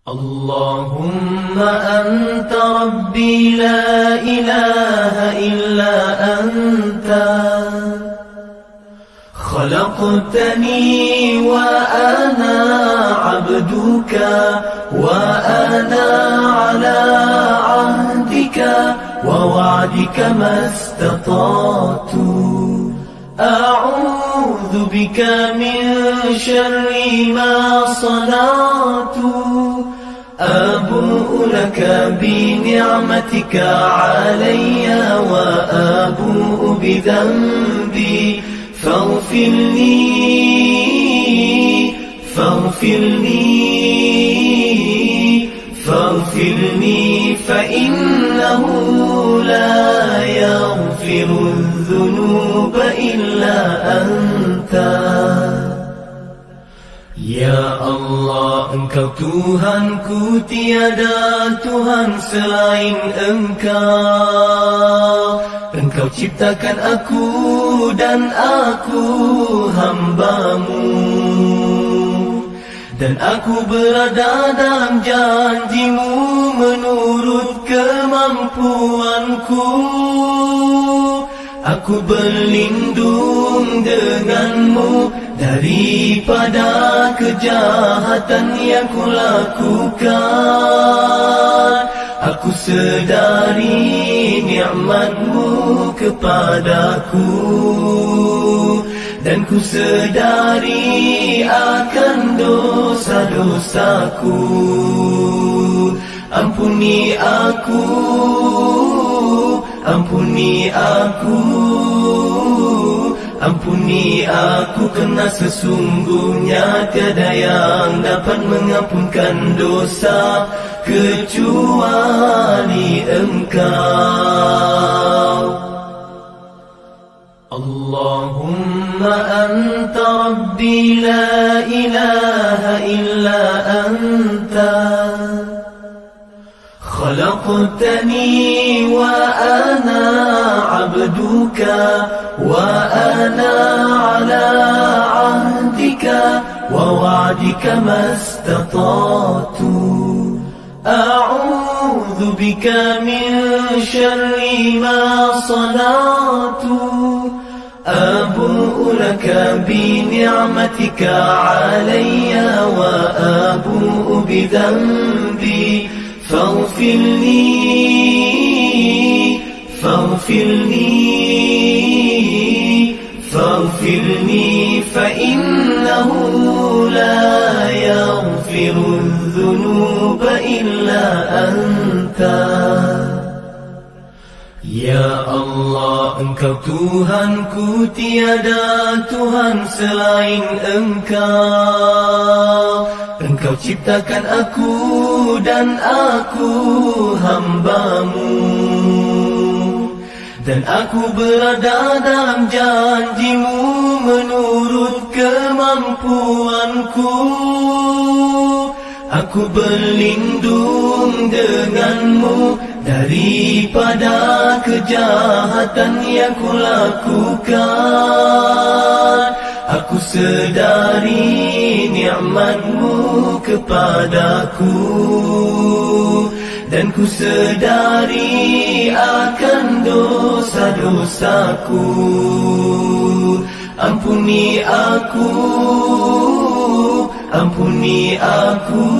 اللهم أنت ربي لا إله إلا أنت خلقتني وأنا عبدك وأنا على عهدك ووعدك ما استطعت أعوذ بك من شر ما صنعت أبوء لك بنعمتك علي وأبوء بذنبي فاغفر لي فإنه لا يغفر الذنوب إلا أنت. Ya Allah, Engkau Tuhanku, tiada Tuhan selain Engkau. Engkau ciptakan aku dan aku hamba-Mu, dan aku berada dalam janji-Mu menurut kemampuanku. Aku berlindung denganmu daripada kejahatan yang kulakukan. Aku sedari nikmat-Mu kepadaku, dan ku sedari akan dosa-dosaku. Ampuni aku, ampuni aku, ampuni aku, kerana sesungguhnya tiada yang dapat mengampunkan dosa kecuali Engkau. Allahumma anta rabbi la ilaha illa anta خلقتني وأنا عبدك وأنا على عهدك ووعدك ما استطعت أعوذ بك من شر ما صنعت أبوء لك بنعمتك علي وأبوء بذنبي فاغفر لي فإنه لا يغفر الذنوب إلا أنت. Ya Allah, Engkau Tuhanku, tiada Tuhan selain Engkau. Engkau ciptakan aku dan aku hamba-Mu, dan aku berada dalam janji-Mu menurut kemampuanku. Aku berlindung denganmu daripada kejahatan yang kulakukan. Aku sedari nikmat-Mu kepadaku, dan ku sedari akan dosa-dosaku. Ampuni aku, ampuni aku,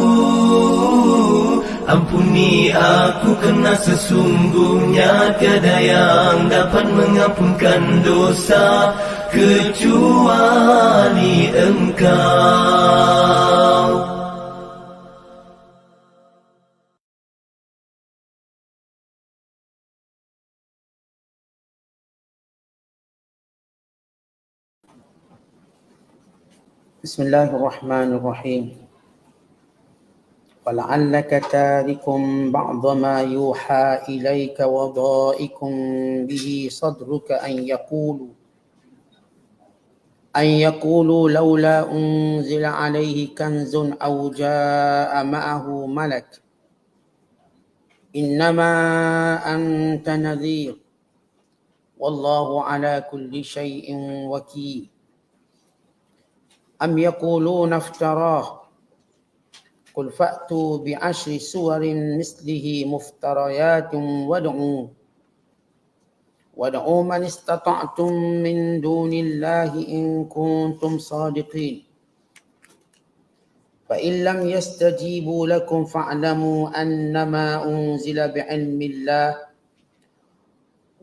ampuni aku, kerana sesungguhnya tiada yang dapat mengampunkan dosa kecuali Engkau. بسم الله الرحمن الرحيم. ولعلك تارك بعض ما يوحى إليك وضائق به صدرك أن يقولوا لولا أنزل عليه كنز أو جاء معه ملك إنما أنت نذير والله على كل شيء وكيل. أم يقولون افتراه قل فأتوا بعشر سور مثله مفتريات وادعوا من استطعتم من دون الله إن كنتم صادقين فإن لم يستجيبوا لكم فاعلموا أنما أنزل بعلم الله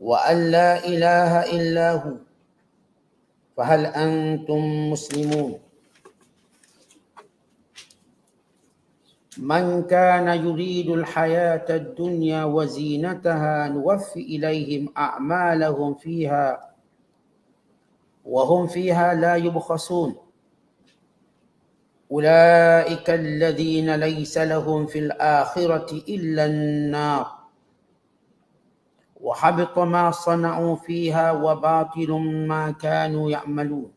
وأن لا إله إلا هو فهل أنتم مسلمون من كان يريد الحياة الدنيا وزينتها نوفي إليهم أعمالهم فيها وهم فيها لا يبخسون أولئك الذين ليس لهم في الآخرة إلا النار وحبط ما صنعوا فيها وباطل ما كانوا يعملون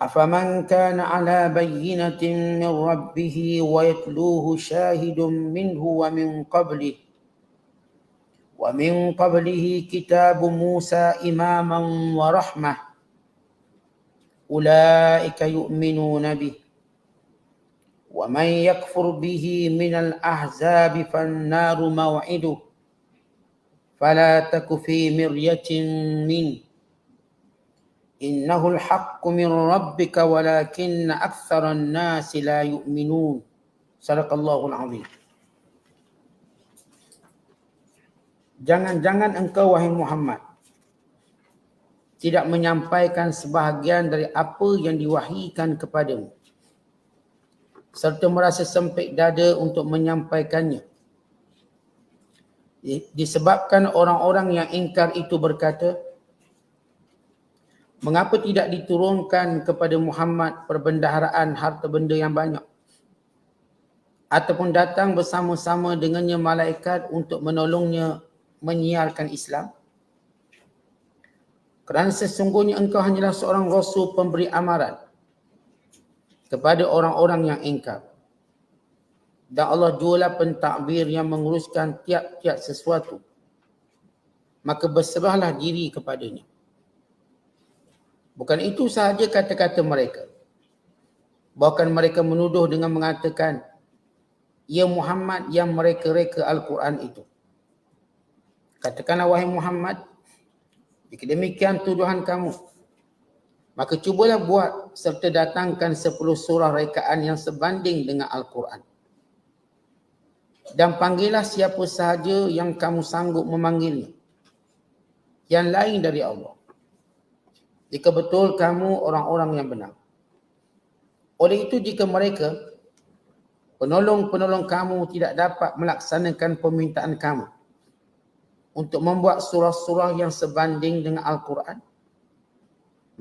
أفمن كان على بينة من ربه ويتلوه شاهد منه ومن قبله كتاب موسى إماما ورحمة أولئك يؤمنون به ومن يكفر به من الأحزاب فالنار موعده فلا تك في مرية منه إنه الحق من ربك ولكن أكثر الناس لا يؤمنون صدق الله العظيم. Jangan-jangan engkau wahai Muhammad tidak menyampaikan sebahagian dari apa yang diwahyíkan kepadamu serta merasa sempit dada untuk menyampaikannya. Disebabkan orang-orang yang ingkar itu berkata, mengapa tidak diturunkan kepada Muhammad perbendaharaan harta benda yang banyak? Ataupun datang bersama-sama dengannya malaikat untuk menolongnya menyiarkan Islam? Kerana sesungguhnya engkau hanyalah seorang rasul pemberi amaran kepada orang-orang yang ingkar. Dan Allah jualah pentadbir yang menguruskan tiap-tiap sesuatu. Maka berserahlah diri kepadanya. Bukan itu sahaja kata-kata mereka. Bahkan mereka menuduh dengan mengatakan, ya Muhammad yang mereka reka Al-Quran itu. Katakanlah wahai Muhammad, jika demikian tuduhan kamu, maka cubalah buat serta datangkan 10 surah rekaan yang sebanding dengan Al-Quran. Dan panggillah siapa sahaja yang kamu sanggup memanggilnya, yang lain dari Allah, jika betul kamu orang-orang yang benar. Oleh itu, jika mereka, penolong-penolong kamu tidak dapat melaksanakan permintaan kamu untuk membuat surah-surah yang sebanding dengan Al-Quran,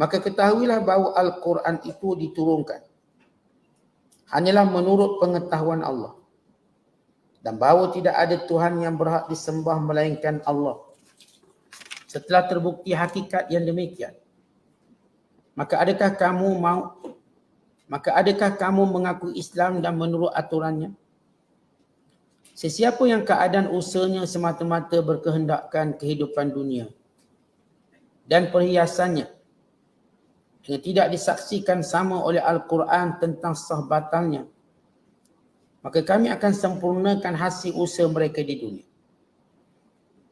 maka ketahuilah bahawa Al-Quran itu diturunkan hanyalah menurut pengetahuan Allah, dan bahawa tidak ada Tuhan yang berhak disembah melainkan Allah. Setelah terbukti hakikat yang demikian, Maka adakah kamu mengaku Islam dan menurut aturannya? Sesiapa yang keadaan usahanya semata-mata berkehendakkan kehidupan dunia dan perhiasannya yang tidak disaksikan sama oleh Al-Quran tentang sah batalnya, maka kami akan sempurnakan hasil usaha mereka di dunia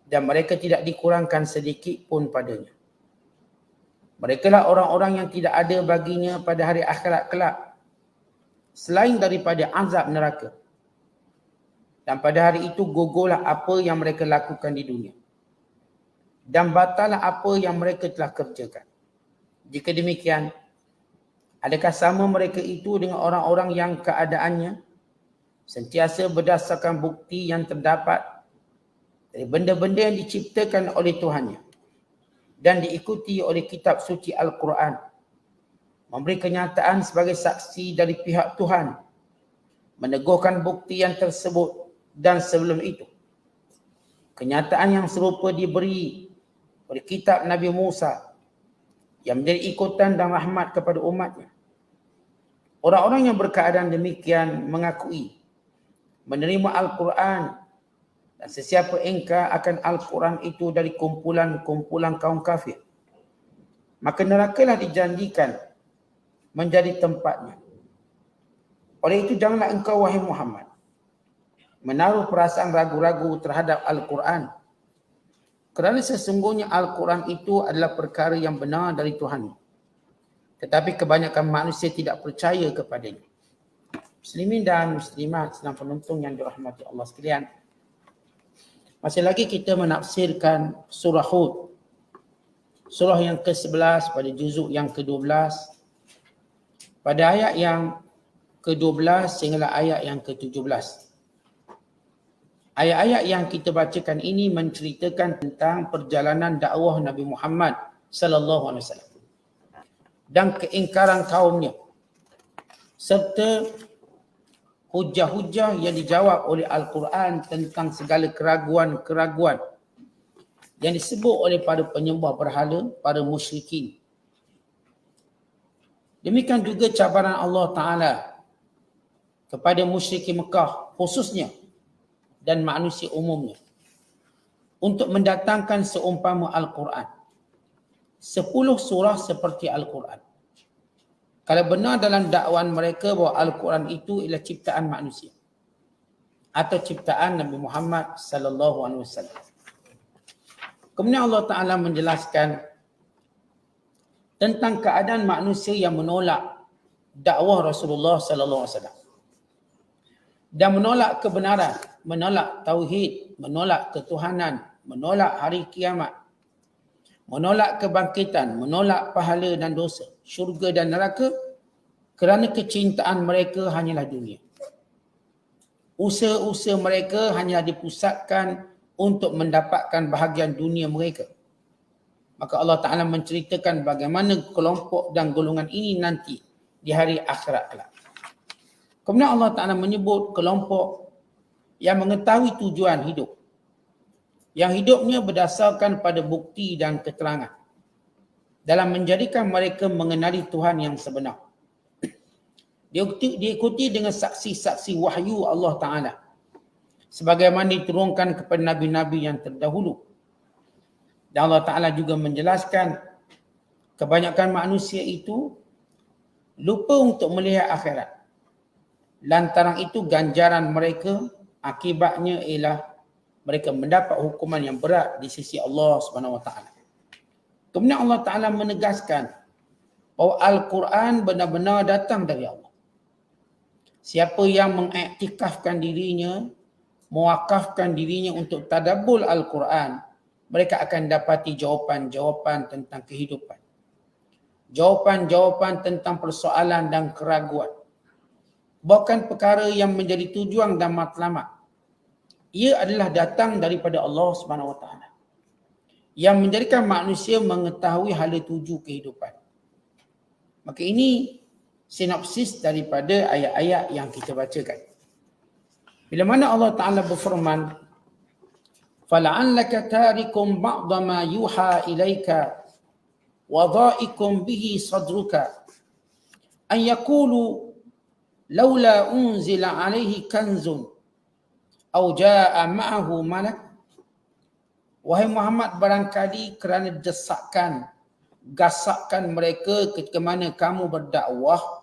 dan mereka tidak dikurangkan sedikit pun padanya. Mereka lah orang-orang yang tidak ada baginya pada hari akhirat kelak selain daripada azab neraka. Dan pada hari itu gugurlah apa yang mereka lakukan di dunia, dan batallah apa yang mereka telah kerjakan. Jika demikian, adakah sama mereka itu dengan orang-orang yang keadaannya sentiasa berdasarkan bukti yang terdapat dari benda-benda yang diciptakan oleh Tuhannya dan diikuti oleh kitab suci Al-Quran, memberi kenyataan sebagai saksi dari pihak Tuhan, meneguhkan bukti yang tersebut, dan sebelum itu kenyataan yang serupa diberi oleh kitab Nabi Musa yang menjadi ikutan dan rahmat kepada umatnya. Orang-orang yang berkeadaan demikian mengakui menerima Al-Quran, dan sesiapa ingkar akan Al-Quran itu dari kumpulan-kumpulan kaum kafir, maka nerakalah dijanjikan menjadi tempatnya. Oleh itu janganlah engkau wahai Muhammad menaruh perasaan ragu-ragu terhadap Al-Quran. Kerana sesungguhnya Al-Quran itu adalah perkara yang benar dari Tuhan. Tetapi kebanyakan manusia tidak percaya kepadanya. Muslimin dan muslimat sedang penonton yang dirahmati Allah sekalian. Masih lagi kita menafsirkan surah Hud. Surah yang ke-11 pada juzuk yang ke-12. Pada ayat yang ke-12 sehinggalah ayat yang ke-17. Ayat-ayat yang kita bacakan ini menceritakan tentang perjalanan dakwah Nabi Muhammad sallallahu alaihi wasallam dan keingkaran kaumnya serta hujah-hujah yang dijawab oleh Al-Quran tentang segala keraguan-keraguan yang disebut oleh para penyembah berhala, para musyrikin. Demikian juga cabaran Allah Ta'ala kepada musyrikin Mekah khususnya dan manusia umumnya untuk mendatangkan seumpama Al-Quran. 10 surah seperti Al-Quran. Kalau benar dalam dakwaan mereka bahawa Al-Quran itu ialah ciptaan manusia atau ciptaan Nabi Muhammad sallallahu alaihi wasallam. Kemudian Allah Ta'ala menjelaskan tentang keadaan manusia yang menolak dakwah Rasulullah sallallahu alaihi wasallam dan menolak kebenaran, menolak tauhid, menolak ketuhanan, menolak hari kiamat, menolak kebangkitan, menolak pahala dan dosa, syurga dan neraka kerana kecintaan mereka hanyalah dunia. Usaha-usaha mereka hanya dipusatkan untuk mendapatkan bahagian dunia mereka. Maka Allah Ta'ala menceritakan bagaimana kelompok dan golongan ini nanti di hari akhirat kelak. Kemudian Allah Ta'ala menyebut kelompok yang mengetahui tujuan hidup, yang hidupnya berdasarkan pada bukti dan keterangan dalam menjadikan mereka mengenali Tuhan yang sebenar. Diikuti dengan saksi-saksi wahyu Allah Ta'ala sebagaimana diturunkan kepada Nabi-Nabi yang terdahulu. Dan Allah Ta'ala juga menjelaskan kebanyakan manusia itu lupa untuk melihat akhirat. Lantaran itu ganjaran mereka akibatnya ialah mereka mendapat hukuman yang berat di sisi Allah Subhanahu Wa Taala. Kemudian Allah Ta'ala menegaskan bahawa Al-Quran benar-benar datang dari Allah. Siapa yang mengiktikafkan dirinya, mewakafkan dirinya untuk tadabbur Al-Quran, mereka akan dapati jawapan-jawapan tentang kehidupan. Jawapan-jawapan tentang persoalan dan keraguan. Bukan perkara yang menjadi tujuan dan matlamat. Ia adalah datang daripada Allah Subhanahu Wa Taala yang menjadikan manusia mengetahui hala tuju kehidupan. Maka ini sinopsis daripada ayat-ayat yang kita bacakan. Bila mana Allah Ta'ala berfirman, فَلَعَلَّكَ تَارِكُمْ بَعْضَ مَا يُوحَى إِلَيْكَ وَضَائِكُمْ بِهِ صَدْرُكَ أَنْ يَقُولُوا لَوْلَا أُنْزِلَ عَلَيْهِ كَنْزٌ أَوْ جَاءَ مَعَهُ مَلَكٌ. Wahai Muhammad, barangkali kerana gasakan mereka ketika mana kamu berdakwah,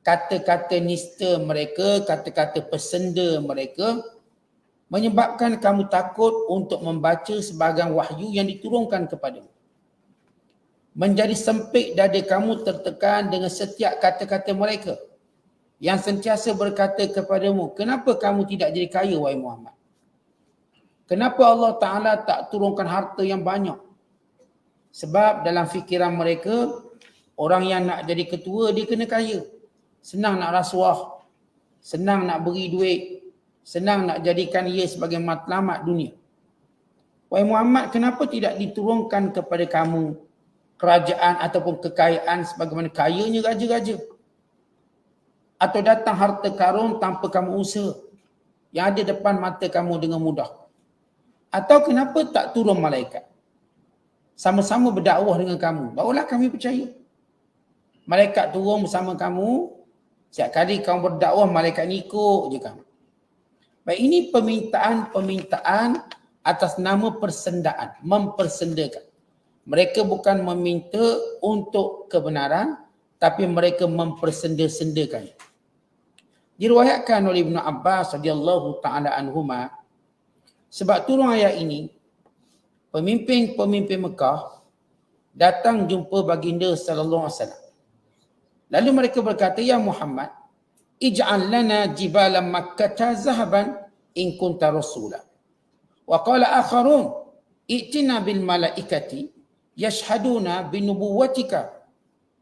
kata-kata nista mereka, kata-kata pesenda mereka menyebabkan kamu takut untuk membaca sebahagian wahyu yang diturunkan kepadamu. Menjadi sempit dada kamu tertekan dengan setiap kata-kata mereka yang sentiasa berkata kepadamu, kenapa kamu tidak jadi kaya wahai Muhammad? Kenapa Allah Ta'ala tak turunkan harta yang banyak? Sebab dalam fikiran mereka, orang yang nak jadi ketua dia kena kaya. Senang nak rasuah, senang nak beri duit, senang nak jadikan ia sebagai matlamat dunia. Wahai Muhammad, kenapa tidak diturunkan kepada kamu kerajaan ataupun kekayaan sebagaimana kayanya raja-raja? Atau datang harta karun tanpa kamu usaha yang ada depan mata kamu dengan mudah? Atau kenapa tak turun malaikat sama-sama berdakwah dengan kamu? Barulah kami percaya. Malaikat turun bersama kamu, setiap kali kamu berdakwah, malaikat ni ikut je kamu. Baik, ini permintaan atas nama persendaan, mempersendakan. Mereka bukan meminta untuk kebenaran, tapi mereka mempersenda-sendakan. Diriwayatkan oleh Ibnu Abbas radhiyallahu taala anhuma, sebab turun ayat ini, pemimpin-pemimpin Mekah datang jumpa baginda sallallahu alaihi wasallam. Lalu mereka berkata, "Ya Muhammad, ij'al lana jibalan Makkah zahaban in kunta rasula." Wa qala akharun, "I'tina bil malaikati yashhaduna bi nubuwwatika."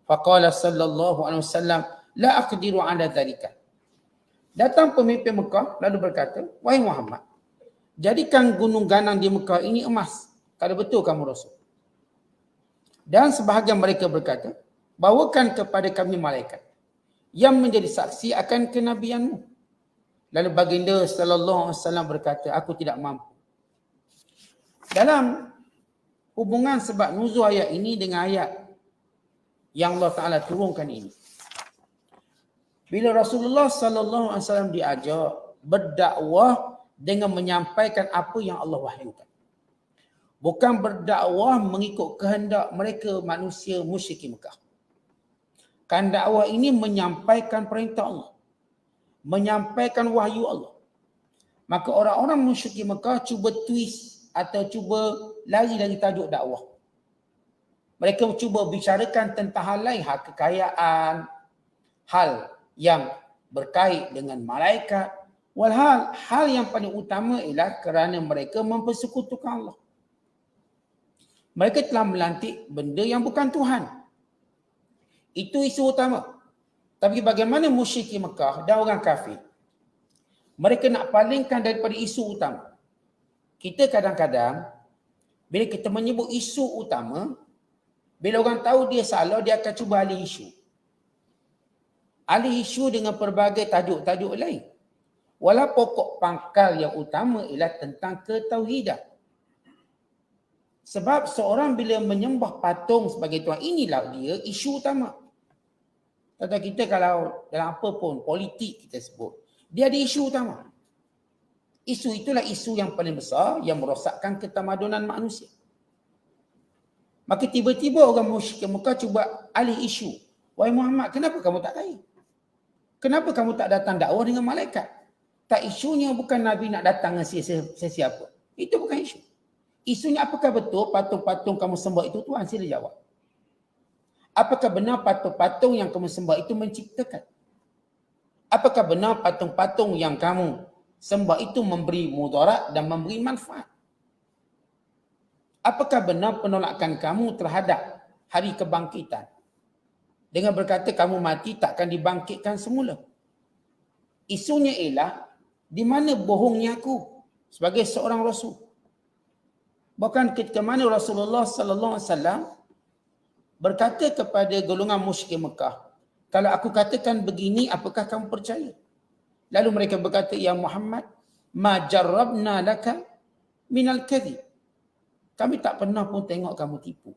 Faqala sallallahu alaihi wasallam, "La aqdiru ala dhalika." Datang pemimpin Mekah lalu berkata, "Wahai Muhammad, jadikan gunung ganang di Mekah ini emas, kalau betul kamu Rasul." Dan sebahagian mereka berkata, "Bawakan kepada kami malaikat yang menjadi saksi akan kenabianmu." Lalu baginda sallallahu alaihi wasallam berkata, "Aku tidak mampu." Dalam hubungan sebab nuzul ayat ini dengan ayat yang Allah Ta'ala turunkan ini, bila Rasulullah sallallahu alaihi wasallam diajar berdakwah dengan menyampaikan apa yang Allah wahyukan, bukan berdakwah mengikut kehendak mereka manusia musyrik Mekah. Kan dakwah ini menyampaikan perintah Allah, menyampaikan wahyu Allah. Maka orang-orang musyrik Mekah cuba twist atau cuba lari dari tajuk dakwah. Mereka cuba bicarakan tentang hal lain, hal kekayaan, hal yang berkait dengan malaikat. Walhal hal yang paling utama ialah kerana mereka mempersekutukan Allah. Mereka telah melantik benda yang bukan Tuhan. Itu isu utama. Tapi bagaimana musyrik Mekah dan orang kafir, mereka nak palingkan daripada isu utama. Kita kadang-kadang bila kita menyebut isu utama, bila orang tahu dia salah, dia akan cuba alih isu. Alih isu dengan pelbagai tajuk-tajuk lain. Walau pokok pangkal yang utama ialah tentang ketauhidan. Sebab seorang bila menyembah patung sebagai Tuhan, inilah dia isu utama. Kata kita kalau dalam apa pun politik kita sebut, dia ada isu utama. Isu itulah isu yang paling besar yang merosakkan ketamadunan manusia. Maka tiba-tiba orang musyrik Mekah cuba alih isu. "Wahai Muhammad, kenapa kamu tak kaya? Kenapa kamu tak datang dakwah dengan malaikat?" Tak, isunya bukan Nabi nak datang dengan sesiapa. Itu bukan isu. Isunya apakah betul patung-patung kamu sembah itu Tuhan? Sila jawab. Apakah benar patung-patung yang kamu sembah itu menciptakan? Apakah benar patung-patung yang kamu sembah itu memberi mudarat dan memberi manfaat? Apakah benar penolakan kamu terhadap hari kebangkitan dengan berkata kamu mati takkan dibangkitkan semula? Isunya ialah di mana bohongnya aku sebagai seorang Rasul. Bahkan ketika mana Rasulullah sallallahu alaihi wasallam berkata kepada golongan musyrik Mekah, "Kalau aku katakan begini, apakah kamu percaya?" Lalu mereka berkata, "Ya Muhammad, ma jarrabna laka minal kadhib." Kami tak pernah pun tengok kamu tipu.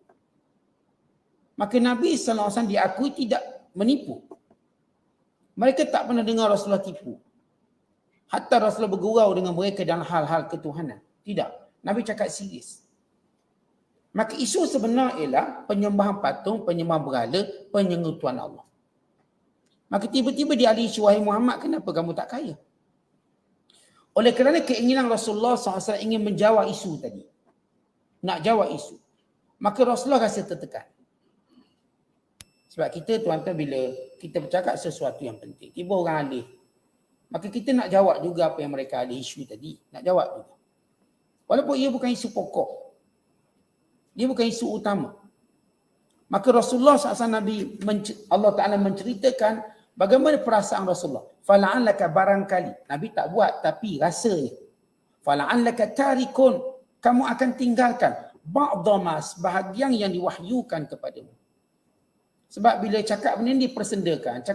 Maka Nabi sallallahu alaihi wasallam diakui tidak menipu. Mereka tak pernah dengar Rasulullah tipu. Hatta Rasulullah bergurau dengan mereka dalam hal-hal ketuhanan. Tidak. Nabi cakap serius. Maka isu sebenar ialah penyembahan patung, penyembahan berhala, penyengutuan Allah. Maka tiba-tiba dia alih isu, "Wahai Muhammad, kenapa kamu tak kaya?" Oleh kerana keinginan Rasulullah SAW ingin menjawab isu tadi. Nak jawab isu. Maka Rasulullah rasa tertekan. Sebab kita tuan-tuan bila kita bercakap sesuatu yang penting, tiba orang alih, maka kita nak jawab juga apa yang mereka alih isu tadi. Nak jawab juga. Walaupun ia bukan isu pokok. Dia bukan isu utama. Maka Rasulullah SAW Allah Ta'ala menceritakan bagaimana perasaan Rasulullah. Fala'allaka barangkali. Nabi tak buat tapi rasanya. Fala'allaka tarikun. Kamu akan tinggalkan ba'dama sebahagian yang diwahyukan kepadamu. Sebab bila cakap benda ni dipersendakan,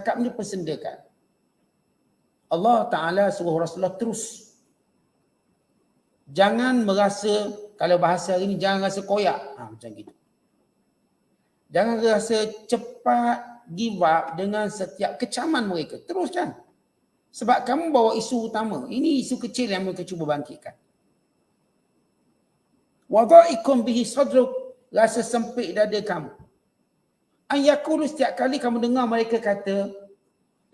Allah Ta'ala suruh Rasulullah terus. Jangan merasa, kalau bahasa hari ni, jangan rasa koyak. Macam gitu. Jangan rasa cepat give up dengan setiap kecaman mereka. Teruskan. Sebab kamu bawa isu utama. Ini isu kecil yang mereka cuba bangkitkan. Wadha'ikum bihi sadruk. Rasa sempit dada kamu. Ayakulu setiap kali kamu dengar mereka kata,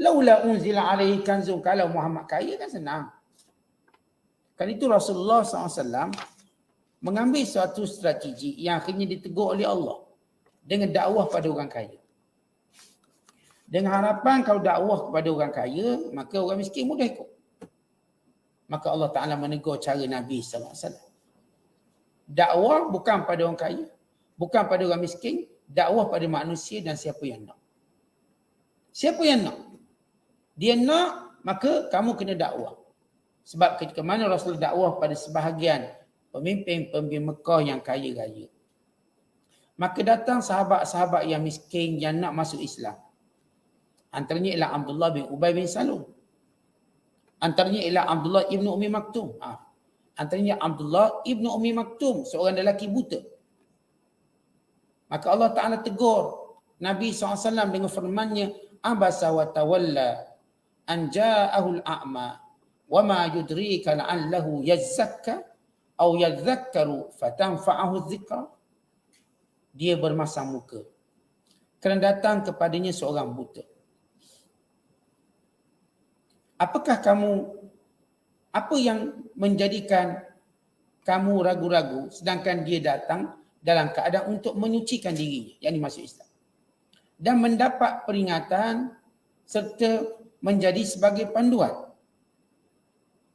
Laula unzila alaihi kanzun, kalau Muhammad kaya kan senang. Kan itu Rasulullah SAW mengambil suatu strategi yang akhirnya ditegur oleh Allah dengan dakwah pada orang kaya. Dengan harapan kalau dakwah kepada orang kaya, maka orang miskin mudah ikut. Maka Allah Ta'ala menegur cara Nabi SAW. Dakwah bukan pada orang kaya, bukan pada orang miskin, dakwah pada manusia dan siapa yang nak. Siapa yang nak? Dia nak, maka kamu kena dakwah. Sebab ketika mana Rasul dakwah pada sebahagian pemimpin-pemimpin Mekah yang kaya raya, maka datang sahabat-sahabat yang miskin yang nak masuk Islam. Antaranya ialah Abdullah bin Ubay bin Salul. Antaranya ialah Abdullah ibnu Ummi Maktum. Antaranya Abdullah ibnu Ummi Maktum, seorang lelaki buta. Maka Allah Ta'ala tegur Nabi SAW dengan firman-Nya, abasa wa tawalla an ja'ahul a'ma wa ma yudrika la'allahu yazzakka aw yadhakkaru fatanfa'ahu dzikra. Dia bermasam muka kerana datang kepadanya seorang buta. Apakah apa yang menjadikan kamu ragu-ragu sedangkan dia datang dalam keadaan untuk menyucikan dirinya, yakni masuk Islam, dan mendapat peringatan serta menjadi sebagai panduan,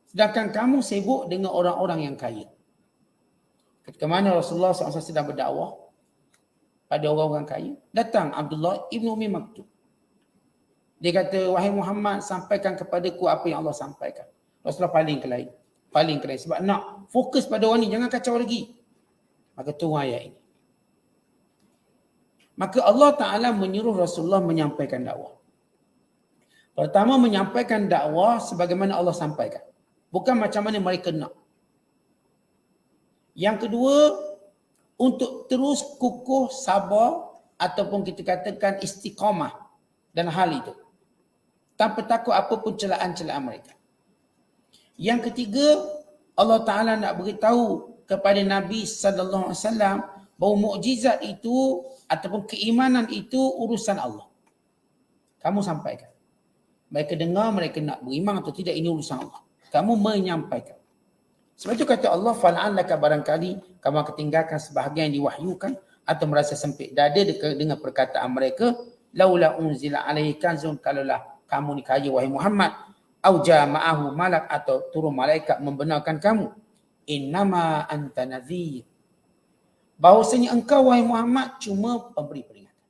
sedangkan kamu sibuk dengan orang-orang yang kaya. Ketika mana Rasulullah SAW sedang berdakwah pada orang-orang kaya, datang Abdullah ibnu Ummi Maktum. Dia kata, wahai Muhammad, sampaikan kepadaku apa yang Allah sampaikan. Rasulullah paling ke lain. Sebab nak fokus pada orang ni, jangan kacau lagi. Maka turun ayat ini. Maka Allah Ta'ala menyuruh Rasulullah menyampaikan dakwah. Pertama, menyampaikan dakwah sebagaimana Allah sampaikan. Bukan macam mana mereka nak. Yang kedua, untuk terus kukuh, sabar, ataupun kita katakan istiqamah dan hal itu, tanpa takut apapun celaan-celaan mereka. Yang ketiga, Allah Ta'ala nak beritahu kepada Nabi SAW bahawa mukjizat itu ataupun keimanan itu urusan Allah. Kamu sampaikan. Mereka dengar, mereka nak beriman atau tidak, ini urusan Allah. Kamu menyampaikan. Sebab itu kata Allah, fal'allaka, barangkali kamu akan tinggalkan sebahagian yang diwahyukan atau merasa sempit dada dengan perkataan mereka, laula unzila alaihi kanzun, kalaulah kamu ni kaya wahai Muhammad, au jama'ahu malak, atau turun malaikat membenarkan kamu. Innama anta nadhir, bahawasanya engkau wahai Muhammad cuma pemberi peringatan.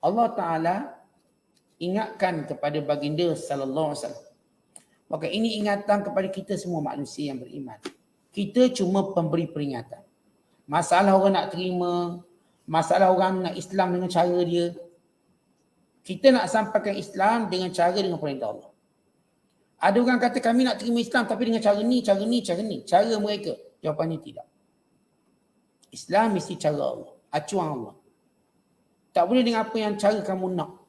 Allah Ta'ala ingatkan kepada baginda sallallahu alaihi wasallam. Maka ini ingatan kepada kita semua manusia yang beriman. Kita cuma pemberi peringatan. Masalah orang nak terima, masalah orang nak Islam dengan cara dia, kita nak sampaikan Islam dengan perintah Allah. Ada orang kata kami nak terima Islam tapi dengan cara ni. Cara mereka. Jawapannya tidak. Islam mesti cara Allah. Acuan Allah. Tak boleh dengan apa yang cara kamu nak.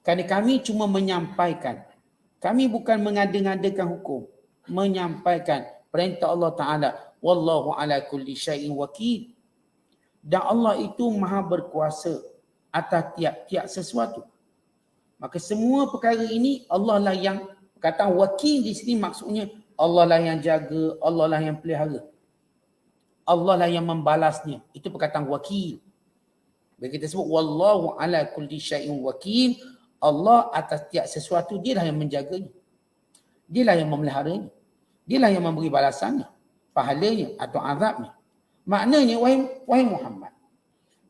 Kerana kami cuma menyampaikan. Kami bukan mengada-ngadakan hukum. Menyampaikan perintah Allah Ta'ala. Wallahu ala kulli syai'in wakil. Dan Allah itu maha berkuasa atas tiap-tiap sesuatu. Maka semua perkara ini Allah lah yang, perkataan wakil di sini maksudnya Allah lah yang jaga, Allah lah yang pelihara. Allah lah yang membalasnya. Itu perkataan wakil. Bila kita sebut wallahu ala kulli syai'in wakil, Allah atas tiap sesuatu, dia lah yang menjaganya. Dia lah yang memeliharanya. Dia lah yang memberi balasannya, pahalanya atau azabnya. Maknanya, wahai Muhammad,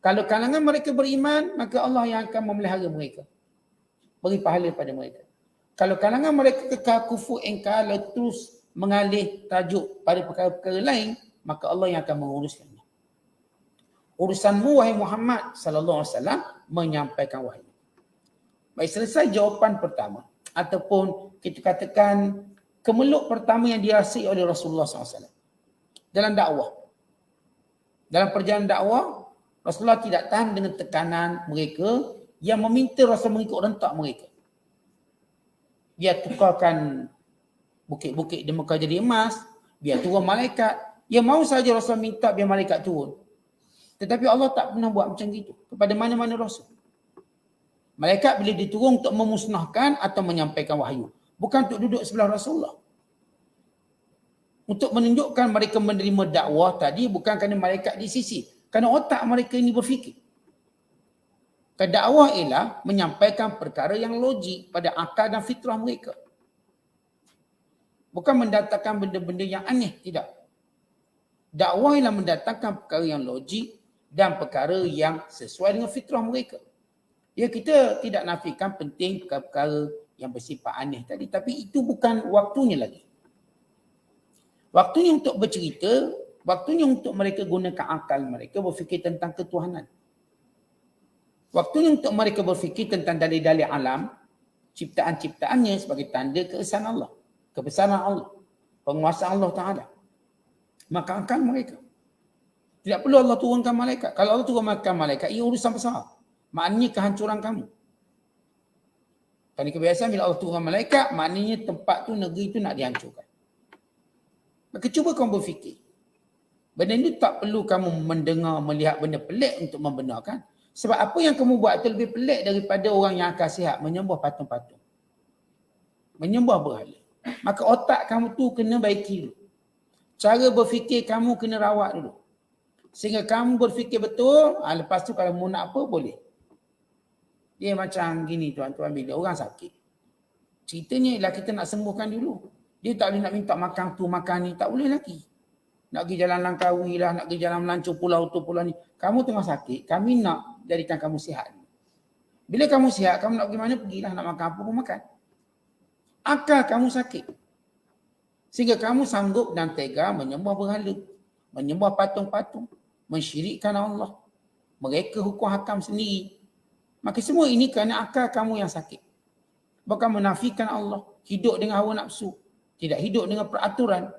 kalau kalangan mereka beriman, maka Allah yang akan memelihara mereka. Beri pahala pada mereka. Kalau kalangan mereka kekal kufur, engkar, terus mengalih tajuk pada perkara-perkara lain, maka Allah yang akan menguruskannya. Urusanmu, wahai Muhammad sallallahu alaihi wasallam, menyampaikan wahyu. Baik, selesai jawapan pertama. Ataupun kita katakan kemeluk pertama yang dirasai oleh Rasulullah SAW. Dalam dakwah. Dalam perjalanan dakwah, Rasulullah tidak tahan dengan tekanan mereka yang meminta Rasul mengikut rentak mereka. Biar tukarkan bukit-bukit di Mekah jadi emas, biar turun malaikat. Ya mau saja Rasul minta biar malaikat turun. Tetapi Allah tak pernah buat macam itu kepada mana-mana Rasul. Malaikat bila diturun untuk memusnahkan atau menyampaikan wahyu. Bukan untuk duduk sebelah Rasulullah. Untuk menunjukkan mereka menerima dakwah tadi bukan kerana malaikat di sisi. Kerana otak mereka ini berfikir. Dakwah ialah menyampaikan perkara yang logik pada akal dan fitrah mereka. Bukan mendatangkan benda-benda yang aneh, tidak. Dakwah ialah mendatangkan perkara yang logik dan perkara yang sesuai dengan fitrah mereka. Ya, kita tidak nafikan penting perkara yang bersifat aneh tadi, tapi itu bukan waktunya lagi. Waktunya untuk bercerita, waktunya untuk mereka gunakan akal mereka berfikir tentang ketuhanan. Waktunya untuk mereka berfikir tentang dalil-dalil alam, ciptaan-ciptaannya sebagai tanda keesaan Allah, kebesaran Allah, penguasaan Allah Ta'ala. Maka akal mereka. Tidak perlu Allah turunkan malaikat. Kalau Allah turunkan malaikat, ia urusan besar. Maknanya kehancuran kamu. Kerana kebiasaan bila Allah turunkan malaikat, maknanya tempat tu, negeri tu nak dihancurkan. Maka cuba kamu berfikir. Benda ini tak perlu kamu mendengar, melihat benda pelik untuk membenarkan. Sebab apa yang kamu buat itu lebih pelik daripada orang yang akal sihat menyembah patung-patung. Menyembah berhala. Maka otak kamu tu kena baiki dulu. Cara berfikir kamu kena rawat dulu. Sehingga kamu berfikir betul, lepas tu kalau mau nak apa, boleh. Dia macam gini tuan-tuan, bila orang sakit. Ceritanya ialah kita nak sembuhkan dulu. Dia tak boleh nak minta makan tu, makan ni. Tak boleh lagi. Nak pergi jalan Langkawi lah, nak pergi jalan melancur pulau tu, pulau ni. Kamu tengah sakit, kami nak jadikan kamu sihat. Bila kamu sihat, kamu nak pergi mana, pergilah. Nak makan apa pun makan. Akal kamu sakit. Sehingga kamu sanggup dan tega menyembah berhala. Menyembah patung-patung. Mensyirikkan Allah. Mereka hukum hakam sendiri. Maka semua ini kerana akal kamu yang sakit. Bukan menafikan Allah. Hidup dengan hawa nafsu. Tidak hidup dengan peraturan.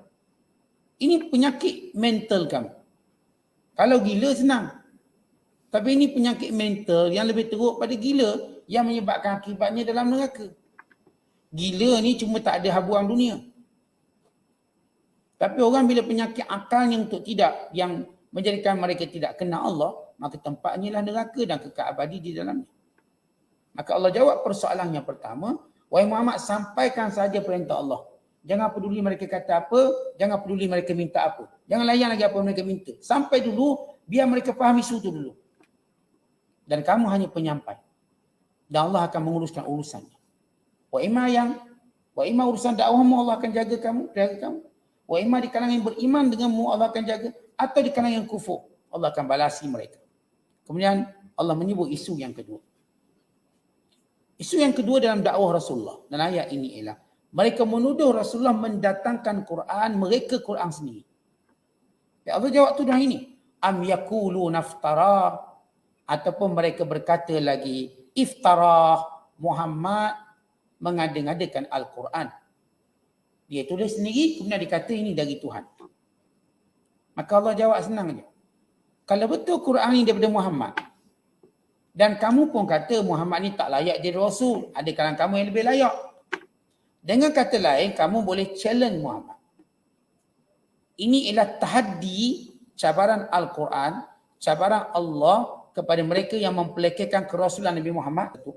Ini penyakit mental kamu. Kalau gila senang. Tapi ini penyakit mental yang lebih teruk pada gila yang menyebabkan akibatnya dalam neraka. Gila ni cuma tak ada habuan dunia. Tapi orang bila penyakit akalnya untuk tidak, yang menjadikan mereka tidak kenal Allah, maka tempatnya lah neraka dan kekal abadi di dalamnya. Maka Allah jawab persoalan yang pertama, wahai Muhammad, sampaikan saja perintah Allah. Jangan peduli mereka kata apa, jangan peduli mereka minta apa. Jangan layan lagi apa mereka minta. Sampai dulu, biar mereka fahami isu itu dulu. Dan kamu hanya penyampai. Dan Allah akan menguruskan urusannya. Wa ima urusan dakwahmu Allah akan jaga kamu. Wa ima di kalangan yang beriman denganmu Allah akan jaga. Atau di kalangan yang kufur, Allah akan balasi mereka. Kemudian Allah menyebut isu yang kedua. Isu yang kedua dalam dakwah Rasulullah. Dan ayat ini ialah, mereka menuduh Rasulullah mendatangkan Quran, mereka Quran sendiri. Ya Allah jawab tuduhan ini. Am yakulu naftara, ataupun mereka berkata lagi, iftarah, Muhammad mengada-ngadakan Al-Quran. Dia tulis sendiri, kemudian dikata ini dari Tuhan. Maka Allah jawab senang je. Kalau betul Quran ini daripada Muhammad, dan kamu pun kata Muhammad ni tak layak jadi Rasul, ada kalangan kamu yang lebih layak. Dengan kata lain, kamu boleh challenge Muhammad. Ini ialah tahaddi, cabaran Al-Quran, cabaran Allah kepada mereka yang mempelekehkan kerasulan Nabi Muhammad itu.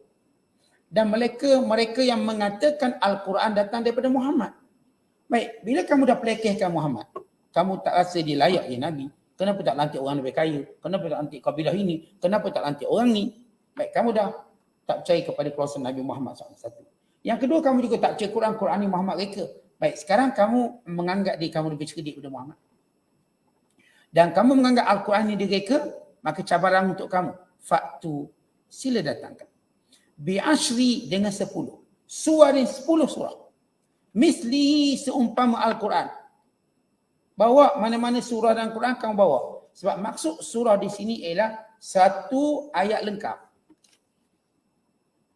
Dan mereka yang mengatakan Al-Quran datang daripada Muhammad. Baik, bila kamu dah pelekehkan Muhammad, kamu tak rasa dia layak je Nabi. Kenapa tak lantik orang lebih kaya? Kenapa tak lantik kabilah ini? Kenapa tak lantik orang ni? Baik, kamu dah tak percaya kepada kerasulan Nabi Muhammad SAW. Yang kedua, kamu juga tak percaya Quran ni Muhammad reka. Baik, sekarang kamu menganggap dia kamu lebih cerdik daripada Muhammad. Dan kamu menganggap Al-Quran ni direka, maka cabaran untuk kamu. Faktu, sila datangkan. Bi'ashri dengan 10. Surah ni 10 surah. Misli seumpama Al-Quran. Bawa mana-mana surah dalam Quran kamu bawa. Sebab maksud surah di sini ialah satu ayat lengkap.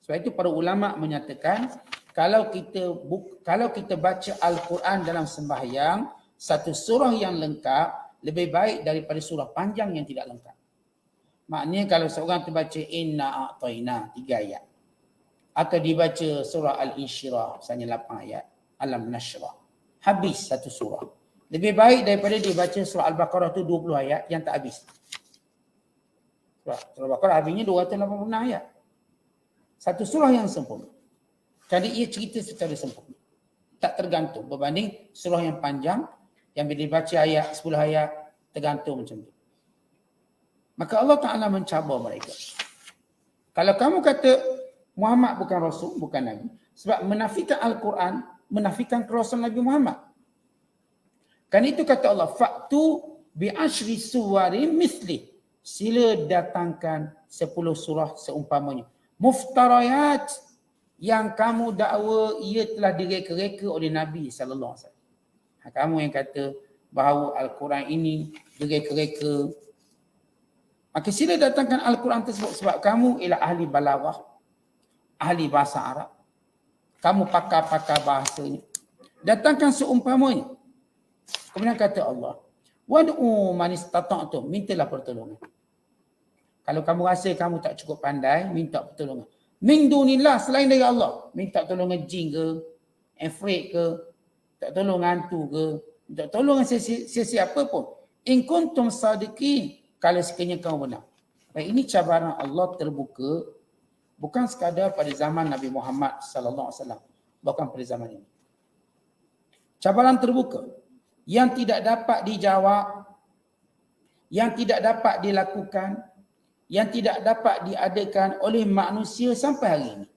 Sebab itu para ulama menyatakan kalau kita baca Al-Quran dalam sembahyang, satu surah yang lengkap lebih baik daripada surah panjang yang tidak lengkap. Maknanya kalau seorang tu baca Inna A'tayna 3 ayat. Atau dibaca surah Al-Insyirah misalnya 8 ayat. Alam Nashrah. Habis satu surah. Lebih baik daripada dibaca surah Al-Baqarah tu 20 ayat yang tak habis. Surah Al-Baqarah habisnya 286 ayat. Satu surah yang sempurna. Kerana ia cerita secara sempurna. Tak tergantung berbanding surah yang panjang yang bila dibaca ayat 10 ayat tergantung macam tu. Maka Allah Ta'ala mencabar mereka. Kalau kamu kata Muhammad bukan Rasul, bukan Nabi, sebab menafikan Al-Quran, menafikan kerasulan Nabi Muhammad. Kan itu kata Allah, Faktu bi'ashri suwarim misli. Sila datangkan 10 surah seumpamanya. Muftarayat yang kamu dakwa ia telah direka-reka oleh Nabi SAW. Kamu yang kata bahawa Al-Quran ini direka-reka. Maka sila datangkan Al-Quran tersebut sebab kamu ialah ahli balaghah, ahli bahasa Arab. Kamu pakar-pakar bahasanya. Datangkan seumpamanya. Kemudian kata Allah, wad'u man istata'tum, mintalah pertolongan. Kalau kamu rasa kamu tak cukup pandai, minta pertolongan. Min dunillah, selain dari Allah. Minta tolongan jin ke, ifrit ke, tak tolong hantu ke, minta tolongan sesiapa pun. In kuntum sadiqin, kalau sekiranya kamu benar. Baik, ini cabaran Allah terbuka bukan sekadar pada zaman Nabi Muhammad sallallahu alaihi wasallam, bahkan pada zaman ini. Cabaran terbuka yang tidak dapat dijawab, yang tidak dapat dilakukan, yang tidak dapat diadakan oleh manusia sampai hari ini.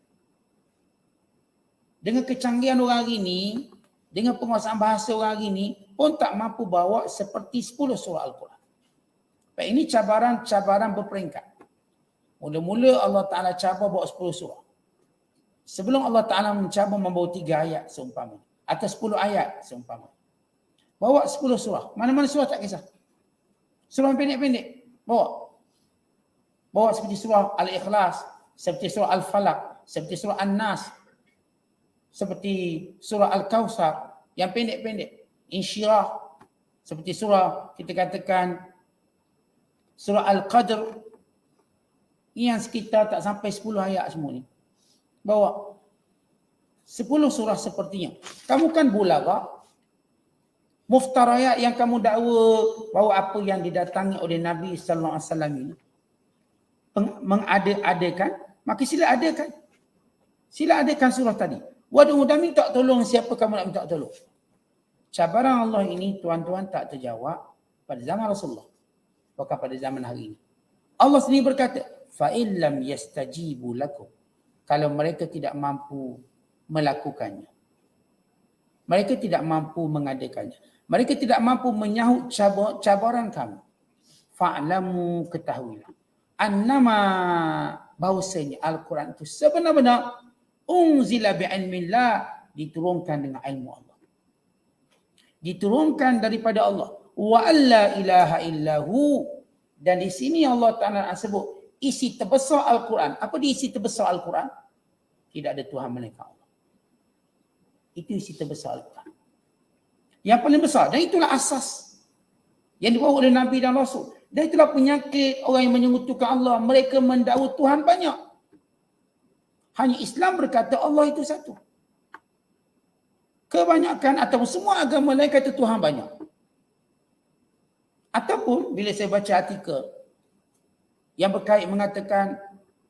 Dengan kecanggihan orang hari ini, dengan penguasaan bahasa orang hari ini, pun tak mampu bawa seperti 10 surah Al-Quran. Baik, ini cabaran-cabaran berperingkat. Mula-mula Allah Ta'ala cabar bawa 10 surah. Sebelum Allah Ta'ala mencabar membawa 3 ayat seumpamanya. Atau 10 ayat seumpamanya. Bawa 10 surah. Mana-mana surah tak kisah. Surah pendek-pendek. Bawa seperti surah Al-Ikhlas, seperti surah Al-Falaq, seperti surah An-Nas, seperti surah Al-Kawthar yang pendek-pendek. Insyirah, seperti surah kita katakan surah Al-Qadr. Ini yang sekitar tak sampai 10 ayat semua ni. Bawa 10 surah sepertinya. Kamu kan bulaghah. Muftarayat yang kamu dakwa bahawa apa yang didatangi oleh Nabi sallallahu alaihi wasallam ini mengada-adakan, maka sila adakan. Sila adakan surah tadi. Waduh, dah minta tolong, siapa kamu nak minta tolong? Cabaran Allah ini tuan-tuan tak terjawab pada zaman Rasulullah, bahkan pada zaman hari ini. Allah sendiri berkata, fa illam yastajibu lakum, kalau mereka tidak mampu melakukannya, mereka tidak mampu mengadakannya, mereka tidak mampu menyahut cabaran kamu, fa'lamu, ketahuilah, annama, bahawasanya Al-Quran itu sebenar-benar unzila bi'ilmillah, diturunkan dengan ilmu Allah, diturunkan daripada Allah, wa alla ilaha illahu, dan di sini Allah Ta'ala sebut isi terbesar Al-Quran. Apa dia isi terbesar Al-Quran? Tidak ada Tuhan melainkan Allah. Itu isi terbesar Al-Quran. Yang paling besar, dan itulah asas yang dibawa oleh Nabi dan Rasul. Dan itulah penyakit orang yang menyekutukan Allah. Mereka mendakwa Tuhan banyak. Hanya Islam berkata Allah itu satu. Kebanyakan atau semua agama lain kata Tuhan banyak. Ataupun bila saya baca artikel yang berkait mengatakan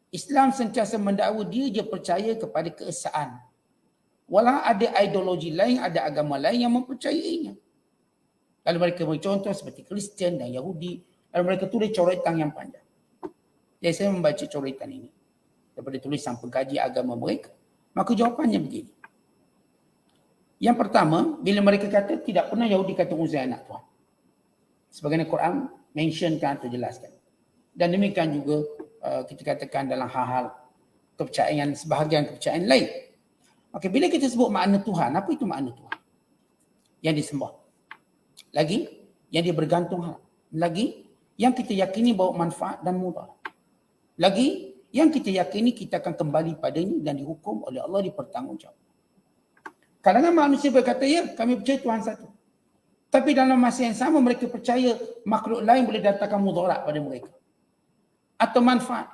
Islam sentiasa mendakwa dia je percaya kepada keesaan. Walau ada ideologi lain, ada agama lain yang mempercayainya. Lalu mereka beri contoh seperti Kristian dan Yahudi. Lalu mereka tulis coretan yang panjang. Jadi saya membaca coretan ini daripada tulisan pengkaji agama mereka. Maka jawapannya begini. Yang pertama, bila mereka kata tidak pernah Yahudi kata Uzair anak Tuhan. Sebagaimana Quran mentionkan atau jelaskan. Dan demikian juga kita katakan dalam hal-hal kepercayaan, sebahagian kepercayaan lain. Okey, bila kita sebut makna Tuhan, apa itu makna Tuhan? Yang disembah. Lagi, yang dia bergantung harap. Lagi, yang kita yakini bahawa manfaat dan mudarat. Lagi, yang kita yakini kita akan kembali padanya dan dihukum oleh Allah, dipertanggungjawab. Kalangan manusia berkata, ya, kami percaya Tuhan satu. Tapi dalam masa yang sama mereka percaya makhluk lain boleh datangkan mudarat pada mereka. Atau manfaat.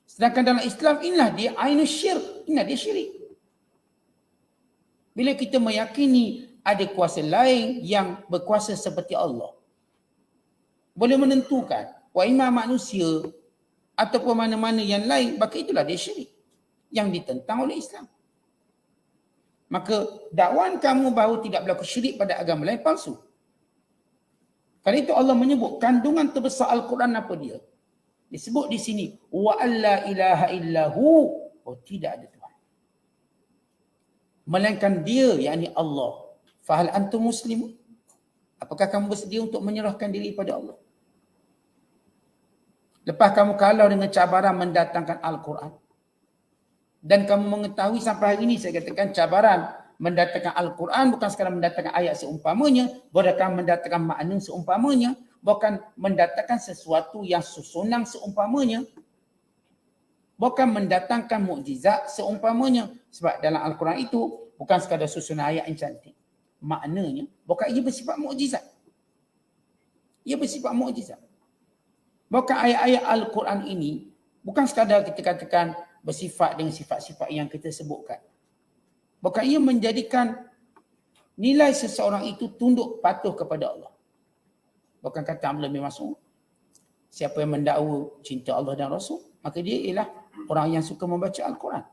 Sedangkan dalam Islam, inilah dia ainus syirk. Inilah dia syirik. Bila kita meyakini ada kuasa lain yang berkuasa seperti Allah, boleh menentukan wa imam manusia ataupun mana-mana yang lain, maka itulah dia syirik. yang ditentang oleh Islam. Maka dakwaan kamu bahawa tidak berlaku syirik pada agama lain palsu. Karena itu Allah menyebut kandungan terbesar Al-Quran apa dia? Disebut di sini wa alla ilaha illahu, oh tidak ada Tuhan melainkan dia, yakni Allah. Fahal antum muslimun? Apakah kamu bersedia untuk menyerahkan diri pada Allah? Lepas kamu kalah dengan cabaran mendatangkan Al-Quran. Dan kamu mengetahui sampai hari ini saya katakan cabaran mendatangkan Al-Quran bukan sekadar mendatangkan ayat seumpamanya, bukan mendatangkan makna seumpamanya, bukan mendatangkan sesuatu yang susunan seumpamanya, bukan mendatangkan mukjizat seumpamanya. Sebab dalam Al-Quran itu bukan sekadar susunan ayat yang cantik. Maknanya, bukan ia bersifat mukjizat. Ia bersifat mukjizat. Bukan ayat-ayat Al-Quran ini bukan sekadar kita katakan bersifat dengan sifat-sifat yang kita sebutkan. Bukan ia menjadikan nilai seseorang itu tunduk patuh kepada Allah. Bukan kata Abdullah bin Mas'ud, siapa yang mendakwa cinta Allah dan Rasul, maka dia ialah orang yang suka membaca Al-Quran.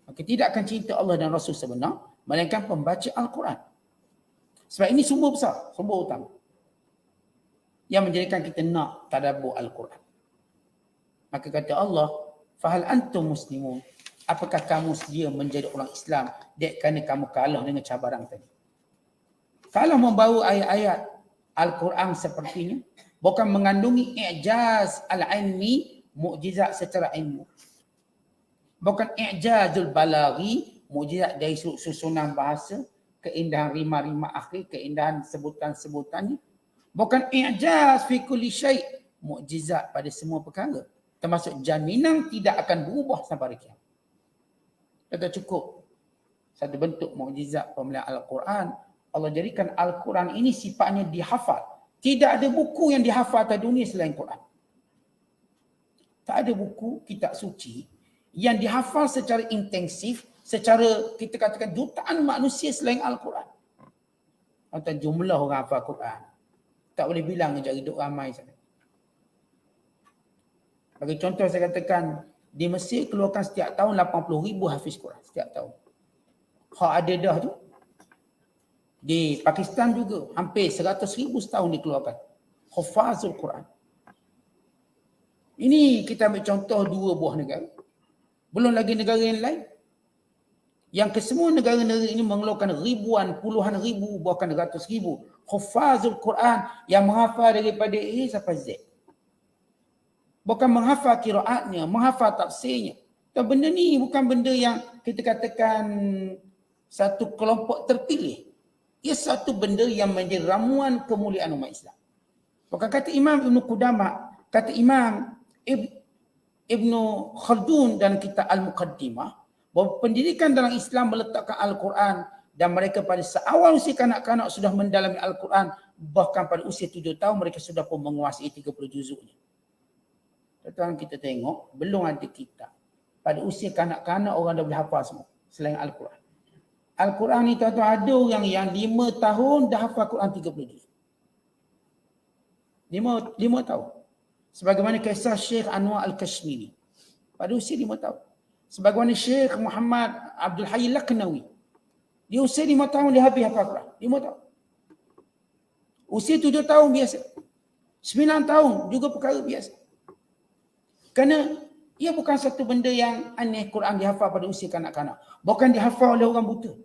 Maka tidak akan cinta Allah dan Rasul sebenar, melainkan pembaca Al-Quran. Sebab ini sumber besar, sumber utama yang menjadikan kita nak tadabbur Al-Quran. Maka kata Allah, fahal antum muslimun? Apakah kamu sedia menjadi orang Islam dek kerana kamu kalah dengan cabaran tadi? Kalau membawa ayat-ayat Al-Quran sepertinya, bukan mengandungi i'jaz al-ilmi, mukjizat secara ilmu. Bukan i'jazul balaghi, mukjizat dari susunan bahasa, keindahan rima-rima akhir, keindahan sebutan-sebutannya. Bukan i'jaz fi kulli syai', mukjizat pada semua perkara. Termasuk jaminan tidak akan berubah sampai hari kiamat. Kata cukup satu bentuk mukjizat pemulihan Al-Quran. Allah jadikan Al-Quran ini sifatnya dihafal. Tidak ada buku yang dihafal atas dunia selain Quran. Tak ada buku kitab suci yang dihafal secara intensif, secara kita katakan jutaan manusia selain Al-Quran. Atau jumlah orang hafal Quran tak boleh bilang sejak hidup ramai sana. Bagi contoh saya katakan, di Mesir keluarkan setiap tahun 80,000 hafiz Quran setiap tahun. Hak ada dah tu. Di Pakistan juga hampir 100,000 setahun dikeluarkan hafazul Quran. Ini kita ambil contoh 2 buah negara. Belum lagi negara yang lain. Yang kesemua negara-negara ini mengeluarkan ribuan, puluhan ribu, bahkan ratus ribu hafazul Quran yang menghafal daripada A sampai Z. Bukan menghafal qiraatnya, menghafal tafsirnya. Dan benda ni bukan benda yang kita katakan satu kelompok terpilih. Ia satu benda yang menjadi ramuan kemuliaan umat Islam. Bukan kata Imam Ibn Qudamah, kata Imam Ibn Khaldun dan kitab Al-Muqaddimah, bahawa pendidikan dalam Islam meletakkan Al-Quran dan mereka pada seawal usia kanak-kanak sudah mendalami Al-Quran, bahkan pada usia 7 tahun mereka sudah pun menguasai 30 juzuknya. Tuan kita tengok, belum ada kitab. Pada usia kanak-kanak orang dah boleh hafal semua selain Al-Quran. Al-Quran ni tuan-tuan ada orang yang 5 tahun dah hafal Quran 30 juz. 5 tahun. Sebagaimana kisah Syekh Anwar Al-Kashmiri. Pada usia 5 tahun. Sebagaimana Syekh Muhammad Abdul Hayy Laknawi. Dia usia 5 tahun dia habis hafal Quran. 5 tahun. Usia 7 tahun biasa. 9 tahun juga perkara biasa. Kerana ia bukan satu benda yang aneh Quran dihafal pada usia kanak-kanak. Bukan dihafal oleh orang buta.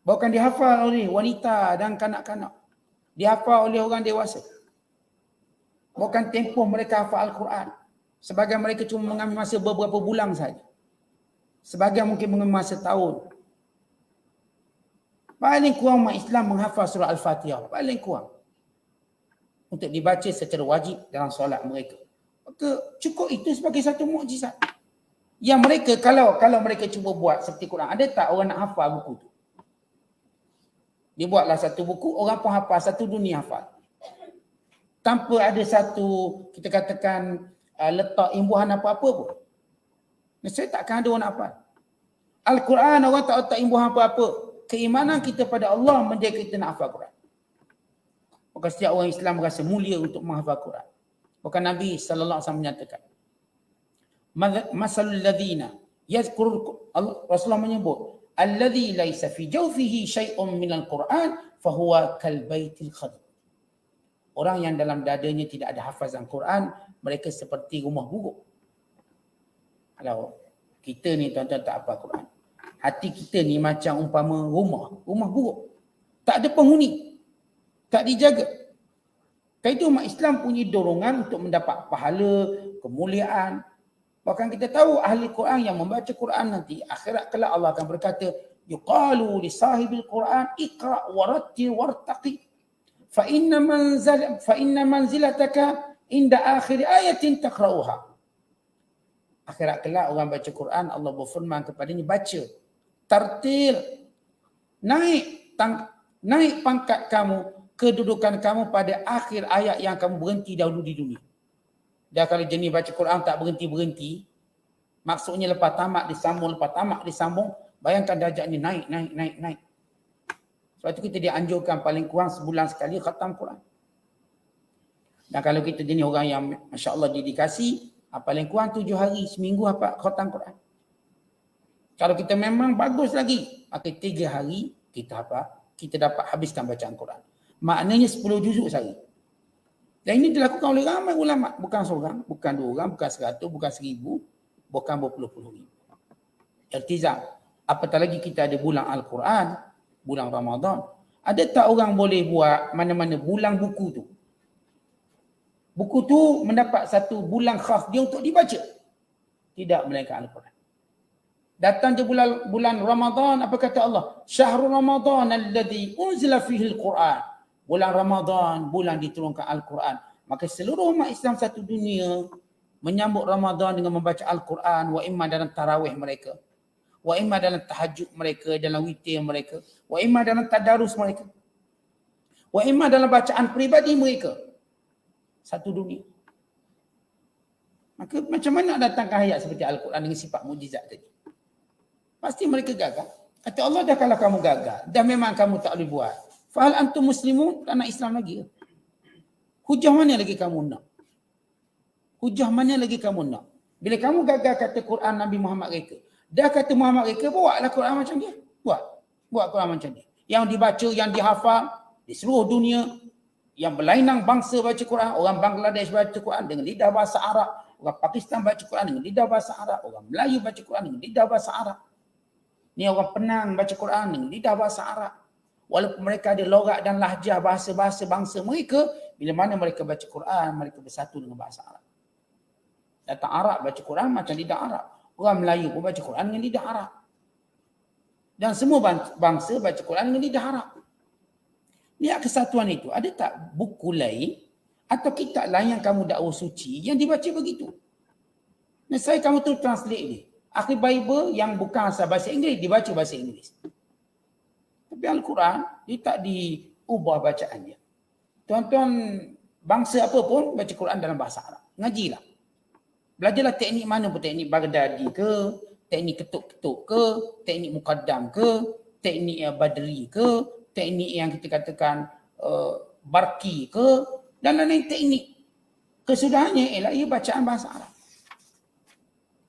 Bukan dihafal oleh wanita dan kanak-kanak. Dihafal oleh orang dewasa. Bukan tempoh mereka hafal Al-Quran. Sebagian mereka cuma mengambil masa beberapa bulan saja. Sebagian mungkin mengambil masa tahun. Paling kurang umat Islam menghafal surah Al-Fatihah. Paling kurang. Untuk dibaca secara wajib dalam solat mereka. Maka cukup itu sebagai satu mukjizat. Yang mereka, kalau mereka cuba buat seperti Quran, ada tak orang nak hafal buku tu? Dia buatlah satu buku, orang pun hafal, satu dunia hafal. Tanpa ada satu, kita katakan, letak imbuhan apa-apa pun. Saya takkan ada orang nak hafal. Al-Quran orang tak letak imbuhan apa-apa. Keimanan kita pada Allah menjadikan kita nak hafal Quran. Maka setiap orang Islam merasa mulia untuk menghafal Quran. Bukan Nabi SAW menyatakan, masalul ladzina yazkur Rasulullah menyebut alladzi laisa fi jawfihi syai'un minal Quran fahuwa kal baitil khadib. Orang yang dalam dadanya tidak ada hafazan Quran, mereka seperti rumah buruk. Kalau kita ni tuan-tuan tak hafal Quran, hati kita ni macam umpama rumah buruk. Tak ada penghuni, tak dijaga. Kerana itu umat Islam punya dorongan untuk mendapat pahala, kemuliaan. Bahkan kita tahu ahli Quran yang membaca Quran nanti, akhirat kelak Allah akan berkata, yuqalu li sahibil Quran, iqra' warattil wartaqi. Fa inna manzilataka inda akhir ayatin taqra'uha. Akhirat kelak orang baca Quran, Allah berfirman kepadanya, baca, tartil, naik pangkat kamu, kedudukan kamu pada akhir ayat yang kamu berhenti dahulu di dunia. Dan kalau jenis baca Quran tak berhenti-berhenti, maksudnya lepas tamat disambung, bayangkan darjatnya naik. Sebab itu kita dianjurkan paling kurang sebulan sekali khatam Quran. Dan kalau kita jenis orang yang Masya Allah dedikasi, paling kurang 7 hari, seminggu khatam Quran. Kalau kita memang bagus lagi, maka 3 hari kita dapat habiskan bacaan Quran. Maknanya 10 juzuk sehari. Dan ini dilakukan oleh ramai ulama, bukan seorang, bukan 2 orang, bukan 100, bukan 1000, bukan berpuluh-puluh ribu. Iltizam. Apatah lagi kita ada bulan Al-Quran, bulan Ramadan. Ada tak orang boleh buat mana-mana bulan buku tu? Buku tu mendapat satu bulan khas dia untuk dibaca. Tidak melainkan Al-Quran. Datang je bulan Ramadan, apa kata Allah? Syahrul Ramadan alladhi unzila fihi al-Quran. Bulan Ramadan, bulan diturunkan Al-Quran. Maka seluruh umat Islam satu dunia menyambut Ramadan dengan membaca Al-Quran, wa imma dalam tarawih mereka, wa imma dalam tahajud mereka, dalam witir mereka, wa imma dalam tadarus mereka, wa imma dalam bacaan peribadi mereka. Satu dunia. Maka macam mana datangkan ayat seperti Al-Quran dengan sifat mukjizat tadi? Pasti mereka gagal. Kata Allah, dah kalau kamu gagal, dah memang kamu tak boleh buat. Fahal antum muslimun, tak nak Islam lagi ke? Hujah mana lagi kamu nak? Bila kamu gagal kata Quran Nabi Muhammad reka, dah kata Muhammad reka, buatlah Quran macam dia. Buat Quran macam dia. Yang dibaca, yang dihafal di seluruh dunia. Yang berlainan bangsa baca Quran, orang Bangladesh baca Quran dengan lidah bahasa Arab, orang Pakistan baca Quran dengan lidah bahasa Arab, orang Melayu baca Quran dengan lidah bahasa Arab. Ni orang Penang baca Quran dengan lidah bahasa Arab. Walaupun mereka ada logat dan lahjah bahasa-bahasa bangsa mereka, bila mana mereka baca Quran, mereka bersatu dengan bahasa Arab. Datang Arab baca Quran macam lidah Arab. Orang Melayu pun baca Quran dengan lidah Arab. Dan semua bangsa baca Quran dengan lidah Arab. Lihat kesatuan itu. Ada tak buku lain atau kitab lain yang kamu dakwah suci yang dibaca begitu? Saya kamu tu translate dia. Akhir Bible yang bukan asal bahasa Inggeris, dibaca bahasa Inggeris. Tapi Al-Quran, dia tak diubah bacaan dia. Tuan-tuan, bangsa apa pun baca Quran dalam bahasa Arab. Ngajilah. Belajarlah teknik mana pun. Teknik Baghdadi ke, teknik ketuk-ketuk ke, teknik Muqaddam ke, teknik Badri ke, teknik yang kita katakan Barki ke, dan lain-lain teknik. Kesudahannya ialah ia bacaan bahasa Arab.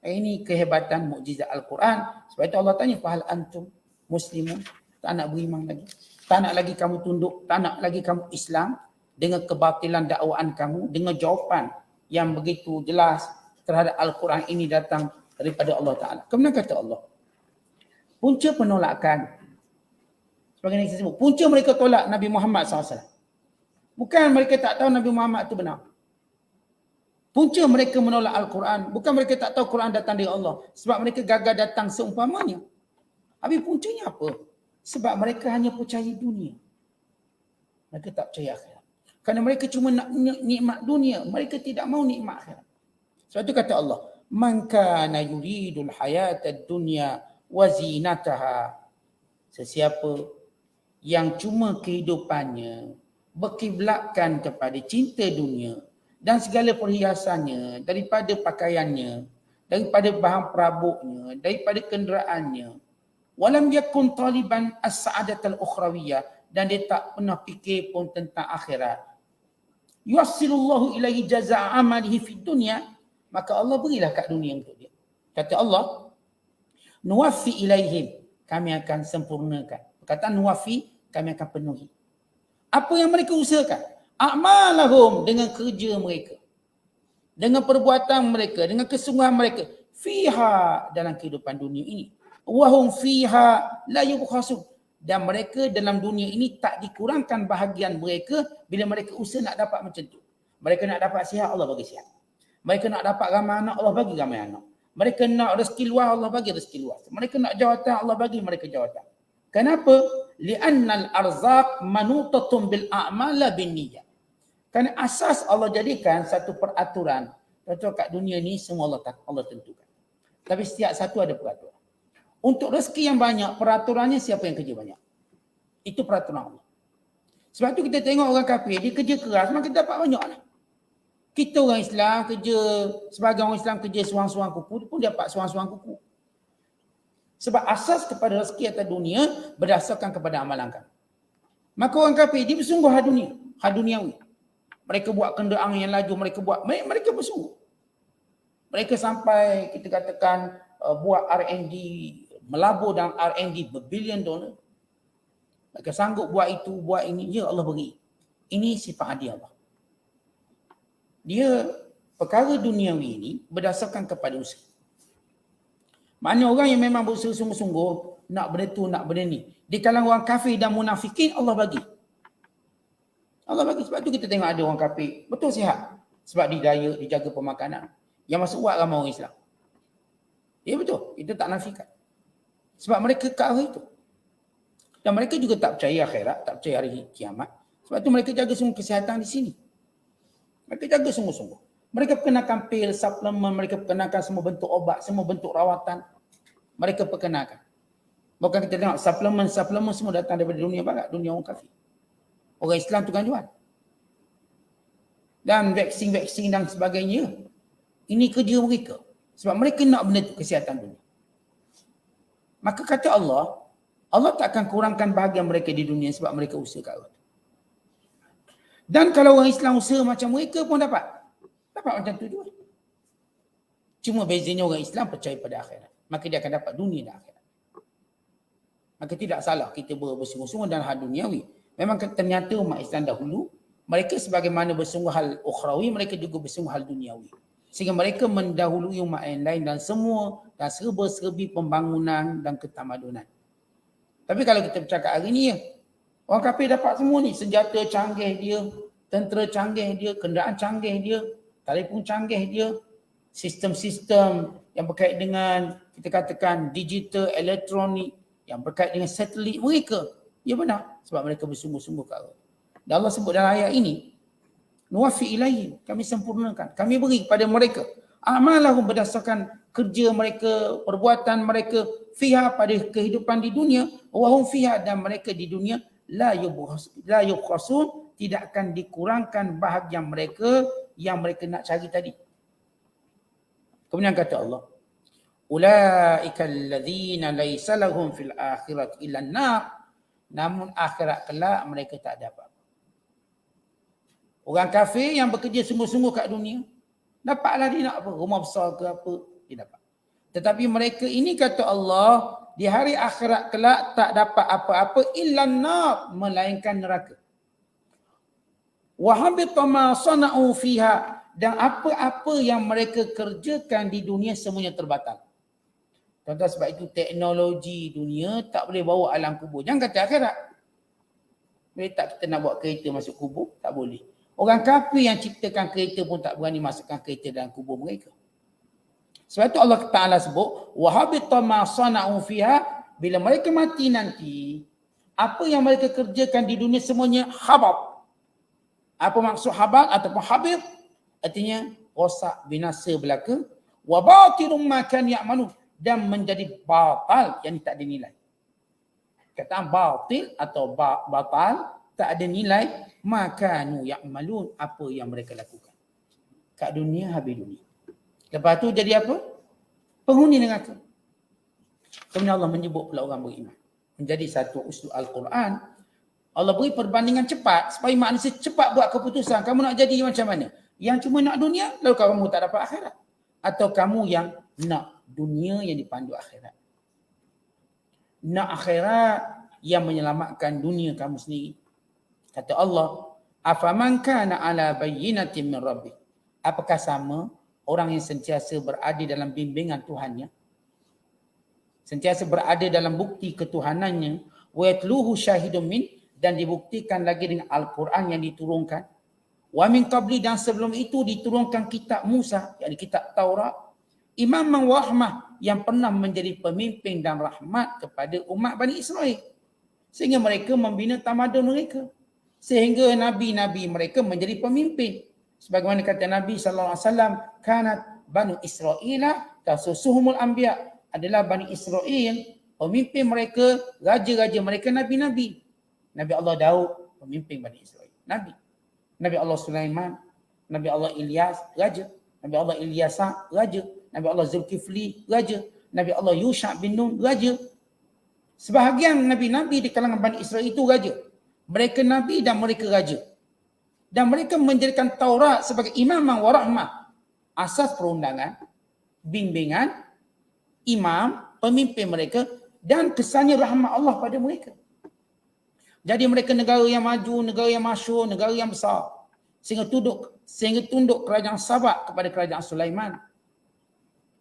Ini kehebatan mukjizat Al-Quran. Sebab itu Allah tanya, fahal antum muslimun? Tak nak beriman lagi. Tak nak lagi kamu tunduk. Tak nak lagi kamu Islam dengan kebatilan dakwaan kamu, dengan jawapan yang begitu jelas terhadap Al-Quran ini datang daripada Allah Ta'ala. Kemudian kata Allah, punca penolakan, sebagai yang saya sebut, punca mereka tolak Nabi Muhammad SAW. Bukan mereka tak tahu Nabi Muhammad itu benar. Punca mereka menolak Al-Quran, bukan mereka tak tahu Quran datang dari Allah. Sebab mereka gagal datang seumpamanya. Habis puncanya apa? Sebab mereka hanya percaya dunia. Mereka tak percaya akhirat. Kerana mereka cuma nak nikmat dunia. Mereka tidak mau nikmat akhirat. Sebab itu kata Allah, man kana yuridul hayatad dunya wa zinataha. Sesiapa yang cuma kehidupannya berkiblatkan kepada cinta dunia dan segala perhiasannya, daripada pakaiannya, daripada bahan perabotnya, daripada kenderaannya, walam yakun taliban as-sa'adatal ukhrawiyah, dan dia tak pernah fikir pun tentang akhirat. Yuassilullahu ilaihi jazaa amalihi fid dunya, maka Allah berilah kat dunia untuk dia. Kata Allah, nuwaffi ilaihim, kami akan sempurnakan. Perkataan nuwaffi, kami akan penuhi. Apa yang mereka usahakan? A'malahum, dengan kerja mereka, dengan perbuatan mereka, dengan kesungguhan mereka, fiha, dalam kehidupan dunia ini. Wahum fiha la yubkhasun, dan mereka dalam dunia ini tak dikurangkan bahagian mereka bila mereka usaha nak dapat macam tu. Mereka nak dapat sihat, Allah bagi sihat. Mereka nak dapat ramai anak, Allah bagi ramai anak. Mereka nak rezeki luas, Allah bagi rezeki luas. Mereka nak jawatan, Allah bagi mereka jawatan. Kenapa? Li'annal arzaq manutatun bil a'mala bin niyyah. Kerana asas Allah jadikan satu peraturan. Contoh kat dunia ni semua Allah tentukan. Tapi setiap satu ada peraturan. Untuk rezeki yang banyak, peraturannya siapa yang kerja banyak. Itu peraturan Allah. Sebab tu kita tengok orang kafir, dia kerja keras, maka kita dapat banyak lah. Kita orang Islam kerja, sebagai orang Islam kerja suang-suang kuku, pun dapat suang-suang kuku. Sebab asas kepada rezeki atas dunia berdasarkan kepada amalan kami. Maka orang kafir, dia bersungguh hal duniawi. Mereka buat kenderaan yang laju, mereka bersungguh. Mereka sampai, kita katakan, buat R&D, melabur dalam R&D berbilion dolar. Mereka sanggup buat itu, buat ini, ya Allah beri. Ini sifat hadiah Allah. Dia perkara duniawi ini berdasarkan kepada usaha. Maknanya orang yang memang berusaha sungguh-sungguh nak benda tu, nak benda ni. Di kalangan orang kafir dan munafikin, Allah bagi. Allah bagi. Sebab tu kita tengok ada orang kafir betul sihat. Sebab didaya, dijaga pemakanan. Yang masuk buat ramai orang Islam. Ya betul. Kita tak nafikan. Sebab mereka ke arah itu. Dan mereka juga tak percaya akhirat, tak percaya hari kiamat. Sebab tu mereka jaga semua kesihatan di sini. Mereka jaga sungguh-sungguh. Mereka perkenalkan pil, suplemen, mereka perkenalkan semua bentuk obat, semua bentuk rawatan. Mereka perkenalkan. Bukan kita tengok suplemen semua datang daripada dunia barat, dunia orang kafir. Orang Islam tu kan jual. Dan vaksin dan sebagainya. Ini kerja mereka. Sebab mereka nak benda tu, kesihatan dunia. Maka kata Allah tak akan kurangkan bahagian mereka di dunia sebab mereka usaha kat Allah. Dan kalau orang Islam usaha macam mereka pun dapat macam tu juga. Cuma bezanya orang Islam percaya pada akhirat. Maka dia akan dapat dunia dan akhirat. Maka tidak salah kita bersungguh-sungguh dalam hal duniawi. Memang ternyata umat Islam dahulu, mereka sebagaimana bersungguh hal ukhrawi, mereka juga bersungguh hal duniawi. Sehingga mereka mendahului umat yang lain dan semua dan serba-serbi pembangunan dan ketamadunan. Tapi kalau kita bercakap hari ni, orang kafir dapat semua ni. Senjata canggih dia, tentera canggih dia, kenderaan canggih dia, telefon canggih dia, sistem-sistem yang berkait dengan, kita katakan, digital, elektronik, yang berkait dengan satelit mereka. Ya benar. Sebab mereka bersungguh-sungguh ke Allah. Dan Allah sebut dalam ayat ini, nuwaffi ilaihim, kami sempurnakan, kami beri kepada mereka. Amalahum, berdasarkan kerja mereka, perbuatan mereka, fiha, pada kehidupan di dunia, wahum fiha, dan mereka di dunia, la yubkhasun, tidak akan dikurangkan bahagian mereka yang mereka nak cari tadi. Kemudian kata Allah, ulaika alladzina laysa lahum fil akhirati illa an-nar, namun akhirat kelak mereka tak ada apa-apa. Orang kafir yang bekerja sungguh-sungguh kat dunia, dapatlah dia nak apa, rumah besar ke apa, dia dapat. Tetapi mereka ini kata Allah, di hari akhirat kelak tak dapat apa-apa illa an-nar, melainkan neraka. Wa habita ma sana'u fiha, dan apa-apa yang mereka kerjakan di dunia semuanya terbatal. Contoh sebab itu teknologi dunia tak boleh bawa alam kubur. Jangan kata akhirat. Boleh tak kita nak bawa kereta masuk kubur? Tak boleh. Orang kafir yang ciptakan kereta pun tak berani masukkan kereta dalam kubur mereka. Sebab itu Allah Ta'ala sebut, wa habita ma sana'u fiha, bila mereka mati nanti, apa yang mereka kerjakan di dunia semuanya habat. Apa maksud habat ataupun habib? Artinya rosak, binasa belaka. Wa batilum ma kan ya'malun, dan menjadi batal, yang tak ada nilai. Kata batil atau batal, tak ada nilai, makanu ya'malun, apa yang mereka lakukan. Kat dunia, habis dunia. Lepas tu jadi apa? Penghuni neraka. Kemudian Allah menyebut pula orang beriman. Menjadi satu usul Al-Quran. Allah beri perbandingan cepat, supaya manusia cepat buat keputusan. Kamu nak jadi macam mana? Yang cuma nak dunia, lalu kamu tak dapat akhirat. atau kamu yang nak dunia yang dipandu akhirat? Nak akhirat yang menyelamatkan dunia kamu sendiri. Kata Allah, afaman kana ala bayyinatin min rabbih. Apakah sama orang yang sentiasa berada dalam bimbingan Tuhannya, sentiasa berada dalam bukti ketuhanannya, wa yatluhu syahidun min, dan dibuktikan lagi dengan Al-Quran yang diturunkan, wa min qabli, dan sebelum itu diturunkan kitab Musa, yakni kitab Taurat, imam wa rahmah, yang pernah menjadi pemimpin dan rahmat kepada umat Bani Israel, sehingga mereka membina tamadun mereka, sehingga nabi-nabi mereka menjadi pemimpin. Sebagaimana kata Nabi SAW, kanat Bani Israel tasusuhumul anbiya, adalah Bani Israel pemimpin mereka, raja-raja mereka nabi-nabi. Nabi Allah Daud pemimpin Bani Israel, nabi. Nabi Allah Sulaiman, Nabi Allah Ilyas, raja. Nabi Allah Ilyasa, raja. Nabi Allah Zulkifli, raja. Nabi Allah Yusha bin Nun, raja. Sebahagian nabi-nabi di kalangan Bani Israel itu raja. Mereka nabi dan mereka raja. Dan mereka menjadikan Taurat sebagai imam wa rahmah, asas perundangan, bimbingan, imam, pemimpin mereka, dan kesannya rahmat Allah pada mereka. Jadi mereka negara yang maju, negara yang masyhur, negara yang besar. Sehingga tunduk kerajaan Sabak kepada kerajaan Sulaiman.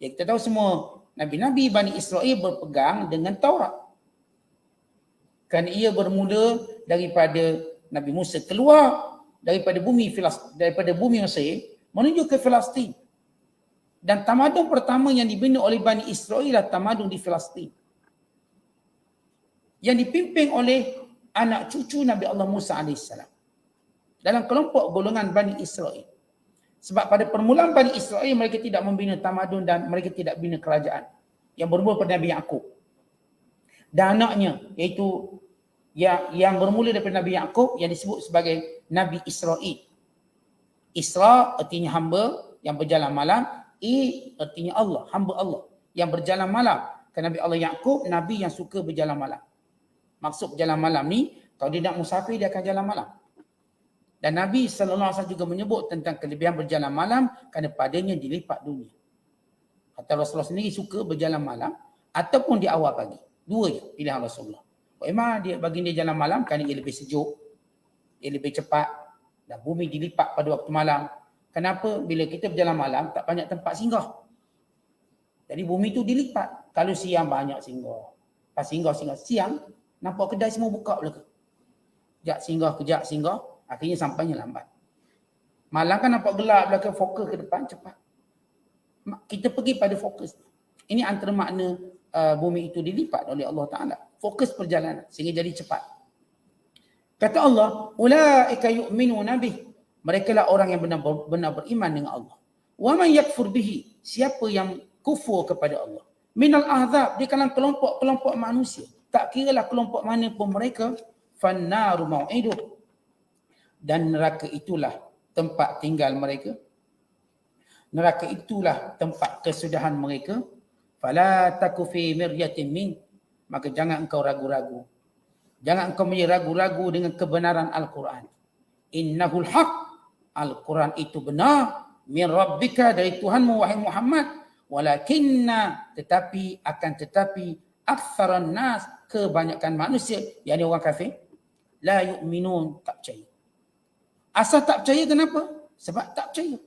Ya, kita tahu semua nabi-nabi Bani Israel berpegang dengan Taurat. Kerana ia bermula daripada Nabi Musa keluar daripada bumi Mesir menuju ke Palestin. Dan tamadun pertama yang dibina oleh Bani Israel adalah tamadun di Palestin, yang dipimpin oleh anak cucu Nabi Allah Musa AS dalam kelompok golongan Bani Israel. Sebab pada permulaan Bani Israel mereka tidak membina tamadun dan mereka tidak bina kerajaan, yang bermula pada Nabi Yaqub dan anaknya, iaitu yang bermula daripada Nabi Yaqub yang disebut sebagai Nabi Israel. Isra artinya hamba yang berjalan malam, artinya Allah, hamba Allah yang berjalan malam. Kerana Nabi Allah Yaqub nabi yang suka berjalan malam. Maksud berjalan malam ni, kalau dia nak musafir dia akan jalan malam. Dan Nabi SAW juga menyebut tentang kelebihan berjalan malam kerana padanya dilipat dunia. Kata Rasulullah sendiri suka berjalan malam ataupun di awal pagi. Dua je pilihan Rasulullah. Memang dia bagi dia jalan malam kerana ia lebih sejuk, ia lebih cepat dan bumi dilipat pada waktu malam. Kenapa? Bila kita berjalan malam tak banyak tempat singgah. Jadi bumi tu dilipat. Kalau siang banyak singgah. Pas singgah siang, nampak kedai semua buka belaka. Kejap singgah, akhirnya sampainya lambat. Malam kan nampak gelap belaka, fokus ke depan cepat. Kita pergi pada fokus. Ini antara makna bumi itu dilipat oleh Allah Ta'ala. Fokus perjalanan sehingga jadi cepat. Kata Allah, ulaika yu'minuna bih. Mereka lah orang yang benar-benar beriman dengan Allah. Wa man yakfur bihi, siapa yang kufur kepada Allah. Minal ahzab, di kalangan kelompok-kelompok manusia. Tak kiralah kelompok mana pun mereka, fannaru mau'iduh. Dan neraka itulah tempat tinggal mereka. Neraka itulah tempat kesudahan mereka. Fala taku fi miryatin min, maka jangan engkau ragu-ragu. Jangan engkau menjadi ragu-ragu dengan kebenaran Al-Quran. Innahul haq, Al-Quran itu benar, min rabbika, dari Tuhanmu wahai Muhammad. Walakinna, tetapi aktsaran nas, kebanyakan manusia, yakni orang kafir, la yu'minun, tak percaya. Asal tak percaya kenapa? Sebab tak percaya.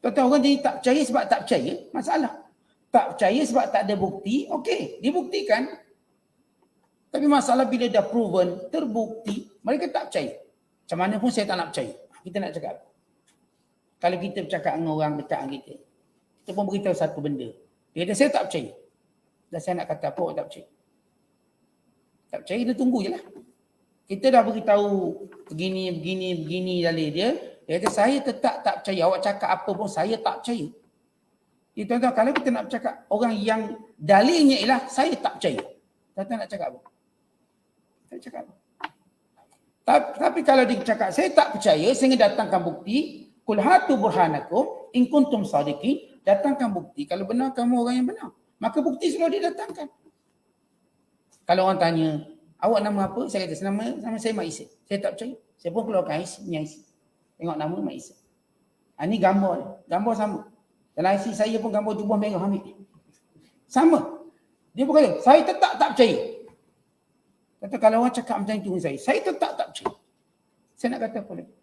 Tuan-tuan, orang jadi tak percaya sebab tak percaya, masalah. Tak percaya sebab tak ada bukti, okey, dibuktikan. Tapi masalah bila dah proven, terbukti, mereka tak percaya. Macam mana pun saya tak nak percaya. Kita nak cakap. Kalau kita bercakap dengan orang dekat kita, kita pun beritahu satu benda. Dia kata, saya tak percaya. Dan saya nak kata apa, awak tak percaya. Tak percaya, dia tunggu je lah. Kita dah beritahu begini dalil dia. Dia kata, saya tetap tak percaya. Awak cakap apa pun, saya tak percaya. Ya, tuan-tuan, kalau kita nak bercakap orang yang dalilnya ialah saya tak percaya. Tuan-tuan nak cakap apa? Tak cakap apa? Tapi kalau dia cakap saya tak percaya sehingga datangkan bukti, kul hatu burhanakum in kuntum sadiqin, datangkan bukti kalau benar kamu orang yang benar. Maka bukti sudah didatangkan. Kalau orang tanya, awak nama apa? Saya kata nama saya Mak Isa. Saya tak percaya. Saya pun keluarkan Isa. Tengok nama Mak Isa. Ini gambar. Gambar sama. Dalam IC saya pun gambar jubah merah ambil. Sama. Dia berkata, saya tetap tak percaya. Kata kalau orang cakap macam itu dengan saya tetap tak percaya. Saya nak kata apa lagi?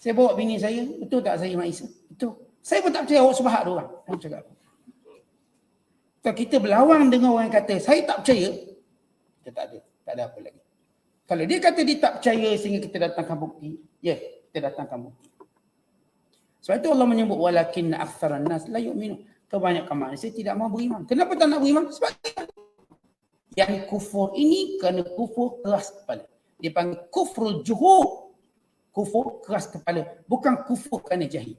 Saya bawa bini saya, betul tak saya Mak Isa? Betul. Saya pun tak percaya awak sebahat dia orang. Saya cakap apa? Kalau kita berlawan dengan orang yang kata, saya tak percaya, kita tak ada apa lagi. Kalau dia kata dia tak percaya sehingga kita datangkan bukti, ya, kita datangkan bukti. Sebab itu Allah menyebut walakinna aktsaran nas la yu'minun. Kebanyakan manusia tidak mahu beriman. Kenapa tak nak beriman? Sebab yang kufur ini kerana kufur keras kepala. Dia panggil kufrul juhud. Kufur keras kepala. Bukan kufur kerana jahil.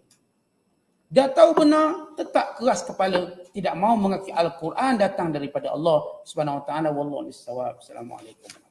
Dah tahu benar, tetap keras kepala. Tidak mahu mengakui Al-Quran datang daripada Allah Subhanahu Wa Taala. Wallahu a'lam. Assalamualaikum.